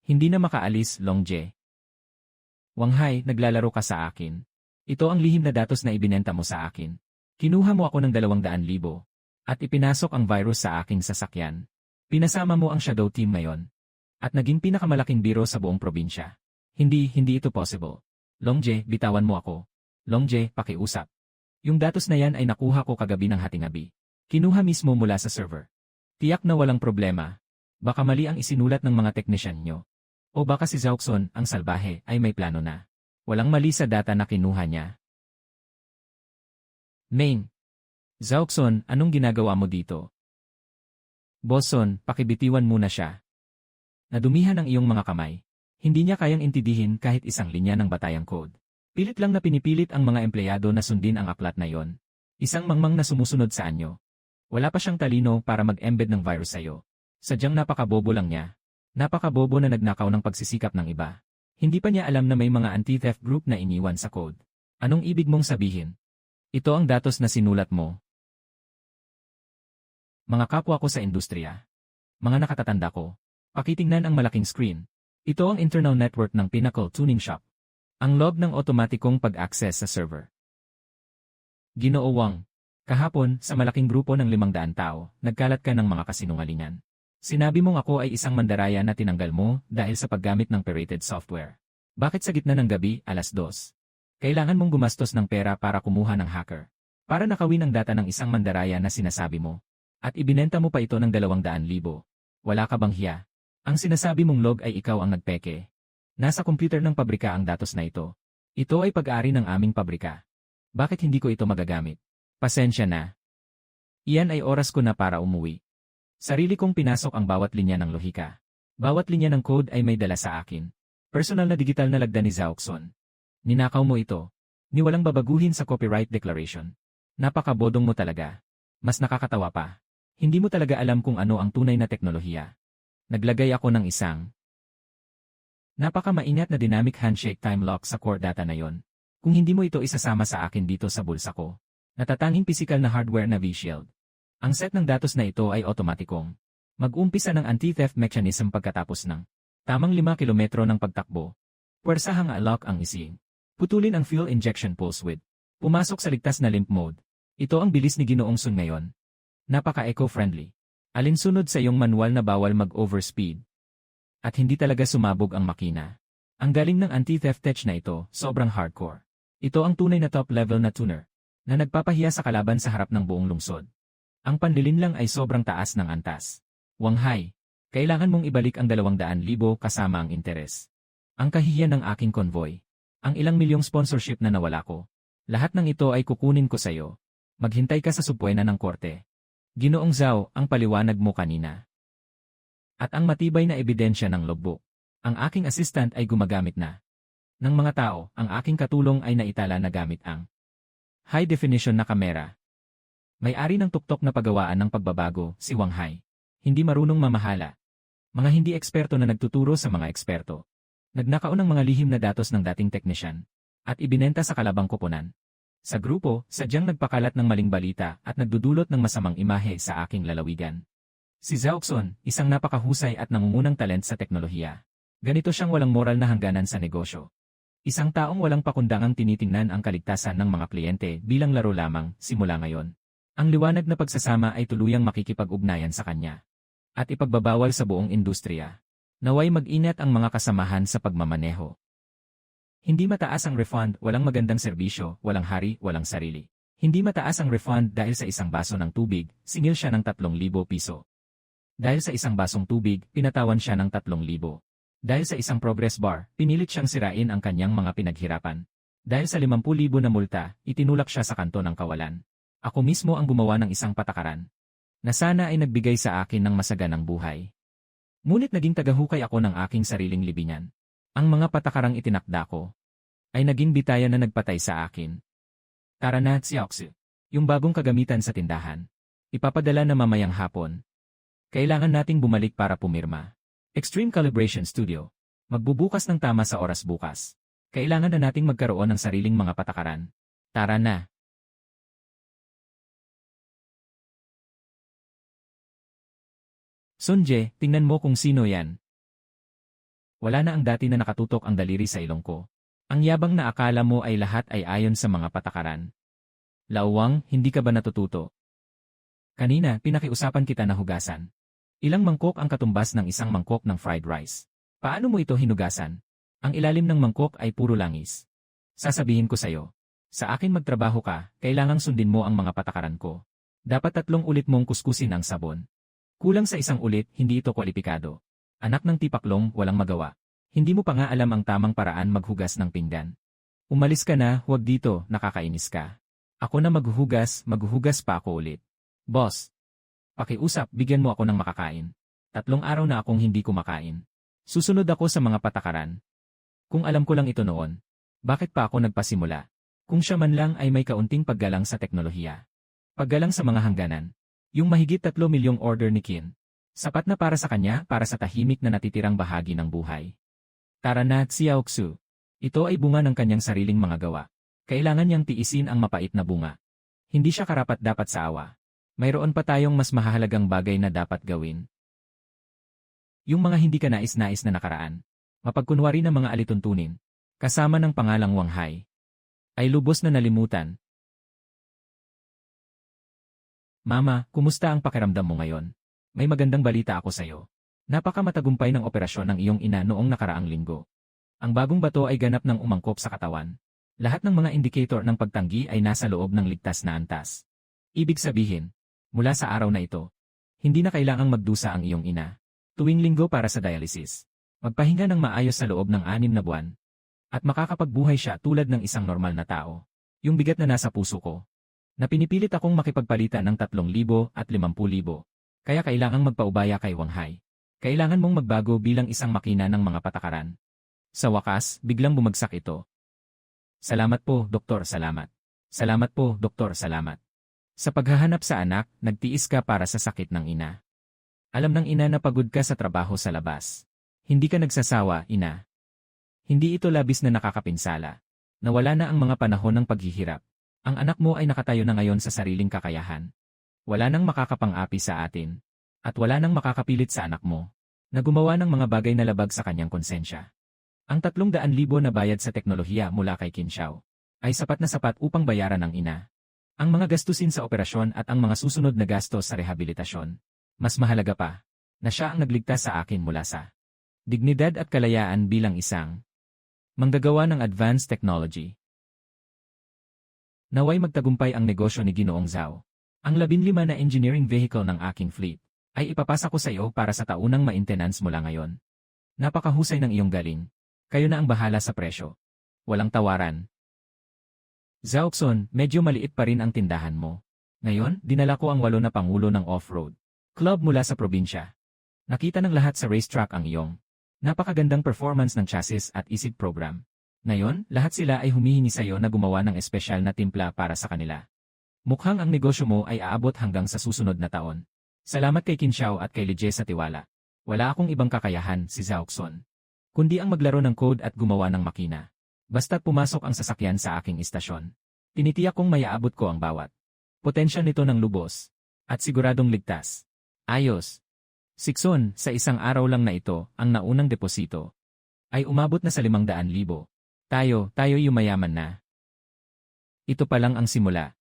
Hindi na makaalis, Longje. Wang Hai, naglalaro ka sa akin. Ito ang lihim na datos na ibinenta mo sa akin. Kinuha mo ako ng 200,000 at ipinasok ang virus sa aking sasakyan. Pinasama mo ang Shadow Team ngayon. At naging pinakamalaking biro sa buong probinsya. Hindi ito possible. Longje, bitawan mo ako. Longje, pakiusap. Yung datos na yan ay nakuha ko kagabi ng hatingabi. Kinuha mismo mula sa server. Tiyak na walang problema. Baka mali ang isinulat ng mga teknisyan nyo. O baka si Zhaoxun, ang salbahe, ay may plano na. Walang mali sa data na kinuha niya. Main. Zhaoxun, anong ginagawa mo dito? Bosson, pakibitiwan muna siya. Nadumihan ang iyong mga kamay. Hindi niya kayang intindihin kahit isang linya ng batayang code. Pilit lang na pinipilit ang mga empleyado na sundin ang aklat na yon. Isang mangmang na sumusunod sa anyo. Wala pa siyang talino para mag-embed ng virus sa'yo. Sadyang napakabobo lang niya. Napakabobo na nagnakaw ng pagsisikap ng iba. Hindi pa niya alam na may mga anti-theft group na iniwan sa code. Anong ibig mong sabihin? Ito ang datos na sinulat mo. Mga kapwa ko sa industriya. Mga nakatatanda ko. Pakitingnan ang malaking screen. Ito ang internal network ng Pinnacle Tuning Shop. Ang log ng otomatikong pag-access sa server. Ginoo Wang, kahapon sa malaking grupo ng 500 tao, nagkalat ka ng mga kasinungalingan. Sinabi mong ako ay isang mandaraya na tinanggal mo dahil sa paggamit ng pirated software. Bakit sa gitna ng gabi, 2:00? Kailangan mong gumastos ng pera para kumuha ng hacker. Para nakawin ang data ng isang mandaraya na sinasabi mo. At ibinenta mo pa ito ng 200,000. Wala ka bang hiya? Ang sinasabi mong log ay ikaw ang nagpeke. Nasa computer ng pabrika ang datos na ito. Ito ay pag-ari ng aming pabrika. Bakit hindi ko ito magagamit? Pasensya na. Iyan ay oras ko na para umuwi. Sarili kong pinasok ang bawat linya ng lohika. Bawat linya ng code ay may dala sa akin. Personal na digital na lagda ni Zhaoxun. Ninakaw mo ito. Ni walang babaguhin sa copyright declaration. Napakabodong mo talaga. Mas nakakatawa pa. Hindi mo talaga alam kung ano ang tunay na teknolohiya. Naglagay ako ng isang napakamaingat na dynamic handshake time lock sa core data na yon. Kung hindi mo ito isasama sa akin dito sa bulsa ko, natatanging physical na hardware na V-Shield. Ang set ng datos na ito ay otomatikong mag-umpisa ng anti-theft mechanism pagkatapos ng tamang 5 kilometro ng pagtakbo. Puwersahang lock ang ising. Putulin ang fuel injection pulse width. Pumasok sa ligtas na limp mode. Ito ang bilis ni Ginoong Sun ngayon. Napaka-eco-friendly. Alinsunod sa iyong manual na bawal mag-overspeed. At hindi talaga sumabog ang makina. Ang galing ng anti-theft tech na ito, sobrang hardcore. Ito ang tunay na top-level na tuner, na nagpapahiya sa kalaban sa harap ng buong lungsod. Ang panlilin lang ay sobrang taas ng antas. Wang Hai, kailangan mong ibalik ang 200,000 kasama ang interes. Ang kahihiyan ng aking convoy. Ang ilang milyong sponsorship na nawala ko. Lahat ng ito ay kukunin ko sa iyo. Maghintay ka sa supwena ng korte. Ginoong Zhao, ang paliwanag mo kanina. At ang matibay na ebidensya ng logbook. Ang aking assistant ay gumagamit na. Ng mga tao, ang aking katulong ay naitala na gamit ang high definition na kamera. May-ari ng tuktok na paggawaan ng pagbabago, si Wang Hai. Hindi marunong mamahala. Mga hindi eksperto na nagtuturo sa mga eksperto. Nagnakaon ng mga lihim na datos ng dating teknisyan. At ibinenta sa kalabang koponan. Sa grupo, sadyang nagpakalat ng maling balita at nagdudulot ng masamang imahe sa aking lalawigan. Si Zhaoxun, isang napakahusay at nangungunang talent sa teknolohiya. Ganito siyang walang moral na hangganan sa negosyo. Isang taong walang pakundangang tinitingnan ang kaligtasan ng mga kliyente bilang laro lamang simula ngayon. Ang liwanag na pagsasama ay tuluyang makikipag-ugnayan sa kanya. At ipagbabawal sa buong industriya. Naway mag-ingat ang mga kasamahan sa pagmamaneho. Hindi mataas ang refund, walang magandang serbisyo, walang hari, walang sarili. Hindi mataas ang refund dahil sa isang baso ng tubig, singil siya ng 3,000 piso. Dahil sa isang basong tubig, pinatawan siya ng 3,000. Dahil sa isang progress bar, pinilit siyang sirain ang kanyang mga pinaghirapan. Dahil sa 50,000 na multa, itinulak siya sa kanto ng kawalan. Ako mismo ang gumawa ng isang patakaran. Na sana ay nagbigay sa akin ng masaganang buhay. Ngunit naging tagahukay ako ng aking sariling libingan. Ang mga patakarang itinakda ko ay naging bitayan na nagpatay sa akin. Tara na, Zhaoxun. Yung bagong kagamitan sa tindahan. Ipapadala na mamayang hapon. Kailangan nating bumalik para pumirma. Extreme Calibration Studio. Magbubukas ng tama sa oras bukas. Kailangan na nating magkaroon ng sariling mga patakaran. Tara na. Sunje, tingnan mo kung sino yan. Wala na ang dati na nakatutok ang daliri sa ilong ko. Ang yabang na akala mo ay lahat ay ayon sa mga patakaran. Lauwang, hindi ka ba natututo? Kanina, pinakiusapan kita na hugasan. Ilang mangkok ang katumbas ng isang mangkok ng fried rice. Paano mo ito hinugasan? Ang ilalim ng mangkok ay puro langis. Sasabihin ko sa'yo. Sa akin magtrabaho ka, kailangang sundin mo ang mga patakaran ko. Dapat 3 ulit mong kuskusin ang sabon. Kulang sa 1 ulit, hindi ito kwalipikado. Anak ng tipaklong, walang magawa. Hindi mo pa nga alam ang tamang paraan maghugas ng pinggan. Umalis ka na, huwag dito, nakakainis ka. Ako na maghuhugas pa ako ulit. Boss, pakiusap, bigyan mo ako ng makakain. 3 araw na akong hindi kumakain. Susunod ako sa mga patakaran. Kung alam ko lang ito noon, bakit pa ako nagpasimula? Kung siya man lang ay may kaunting paggalang sa teknolohiya. Paggalang sa mga hangganan. Yung mahigit 3 milyong order ni Qin. Sapat na para sa kanya para sa tahimik na natitirang bahagi ng buhay. Tara na, Xiaoxu. Ito ay bunga ng kanyang sariling mga gawa. Kailangan niyang tiisin ang mapait na bunga. Hindi siya karapat-dapat sa awa. Mayroon pa tayong mas mahahalagang bagay na dapat gawin. Yung mga hindi ka nais-nais na nakaraan, mapagkunwari ng mga alituntunin, kasama ng pangalang Wang Hai, ay lubos na nalimutan. Mama, kumusta ang pakiramdam mo ngayon? May magandang balita ako sa'yo. Napakamatagumpay ng operasyon ng iyong ina noong nakaraang linggo. Ang bagong bato ay ganap ng umangkop sa katawan. Lahat ng mga indicator ng pagtanggi ay nasa loob ng ligtas na antas. Ibig sabihin, mula sa araw na ito, hindi na kailangang magdusa ang iyong ina. Tuwing linggo para sa dialysis. Magpahinga ng maayos sa loob ng 6 na buwan. At makakapagbuhay siya tulad ng isang normal na tao. Yung bigat na nasa puso ko. Na pinipilit akong makipagpalitan ng 3,000 at 50,000. Kaya kailangang magpaubaya kay Wang Hai. Kailangan mong magbago bilang isang makina ng mga patakaran. Sa wakas, biglang bumagsak ito. Salamat po, Doktor, salamat. Salamat po, Doktor, salamat. Sa paghahanap sa anak, nagtiis ka para sa sakit ng ina. Alam ng ina na pagod ka sa trabaho sa labas. Hindi ka nagsasawa, ina. Hindi ito labis na nakakapinsala. Nawala na ang mga panahon ng paghihirap. Ang anak mo ay nakatayo na ngayon sa sariling kakayahan. Wala nang makakapang-api sa atin. At wala nang makakapilit sa anak mo na gumawa ng mga bagay na labag sa kanyang konsensya. Ang 300,000 na bayad sa teknolohiya mula kay Qin Xiao ay sapat na sapat upang bayaran ng ina. Ang mga gastusin sa operasyon at ang mga susunod na gastos sa rehabilitasyon. Mas mahalaga pa, na siya ang nagligtas sa akin mula sa dignidad at kalayaan bilang isang manggagawa ng advanced technology. Naway magtagumpay ang negosyo ni Ginoong Zhao. Ang 15 na engineering vehicle ng aking fleet ay ipapasa ko sa iyo para sa taunang maintenance mula ngayon. Napakahusay ng iyong galing. Kayo na ang bahala sa presyo. Walang tawaran. Zhaoxun, medyo maliit pa rin ang tindahan mo. Ngayon, dinala ko ang 8 na pangulo ng off-road club mula sa probinsya. Nakita ng lahat sa racetrack ang iyong napakagandang performance ng chassis at isig program. Ngayon, lahat sila ay humihingi sa iyo na gumawa ng espesyal na timpla para sa kanila. Mukhang ang negosyo mo ay aabot hanggang sa susunod na taon. Salamat kay Qin Xiao at kay Lijie sa tiwala. Wala akong ibang kakayahan, si Zhaoxun, kundi ang maglaro ng code at gumawa ng makina. Basta't pumasok ang sasakyan sa aking istasyon. Tinitiyak kong mayaabot ko ang bawat potensyal nito ng lubos. At siguradong ligtas. Ayos. Sikson, sa isang araw lang na ito, ang naunang deposito ay umabot na sa 500,000. Tayo yumayaman na. Ito pa lang ang simula.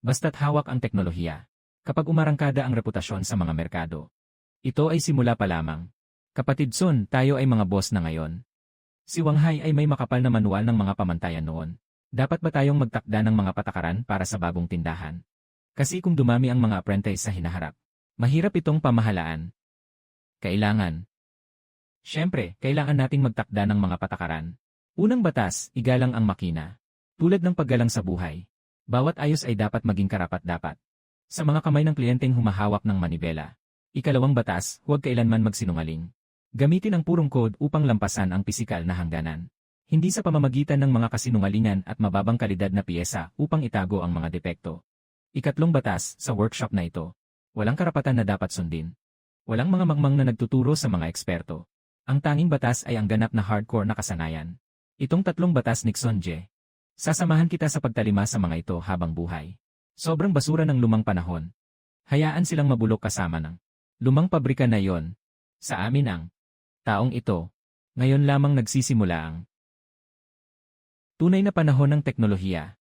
Basta't hawak ang teknolohiya. Kapag umarangkada ang reputasyon sa mga merkado. Ito ay simula pa lamang. Kapatid Sun, tayo ay mga boss na ngayon. Si Wang Hai ay may makapal na manual ng mga pamantayan noon. Dapat ba tayong magtakda ng mga patakaran para sa bagong tindahan? Kasi kung dumami ang mga apprentice sa hinaharap, mahirap itong pamahalaan. Siyempre, kailangan nating magtakda ng mga patakaran. Unang batas, igalang ang makina. Tulad ng paggalang sa buhay. Bawat ayos ay dapat maging karapat-dapat. Sa mga kamay ng kliyenteng humahawak ng manibela. Ikalawang batas, huwag kailanman magsinungaling. Gamitin ang purong code upang lampasan ang pisikal na hangganan. Hindi sa pamamagitan ng mga kasinungalingan at mababang kalidad na piyesa upang itago ang mga depekto. Ikatlong batas, sa workshop na ito. Walang karapatan na dapat sundin. Walang mga mangmang na nagtuturo sa mga eksperto. Ang tanging batas ay ang ganap na hardcore na kasanayan. Itong 3 batas ni Xonje. Sasamahan kita sa pagtalima sa mga ito habang buhay. Sobrang basura ng lumang panahon. Hayaan silang mabulok kasama ng lumang pabrika na yon. Sa amin ang taong ito. Ngayon lamang nagsisimula ang tunay na panahon ng teknolohiya.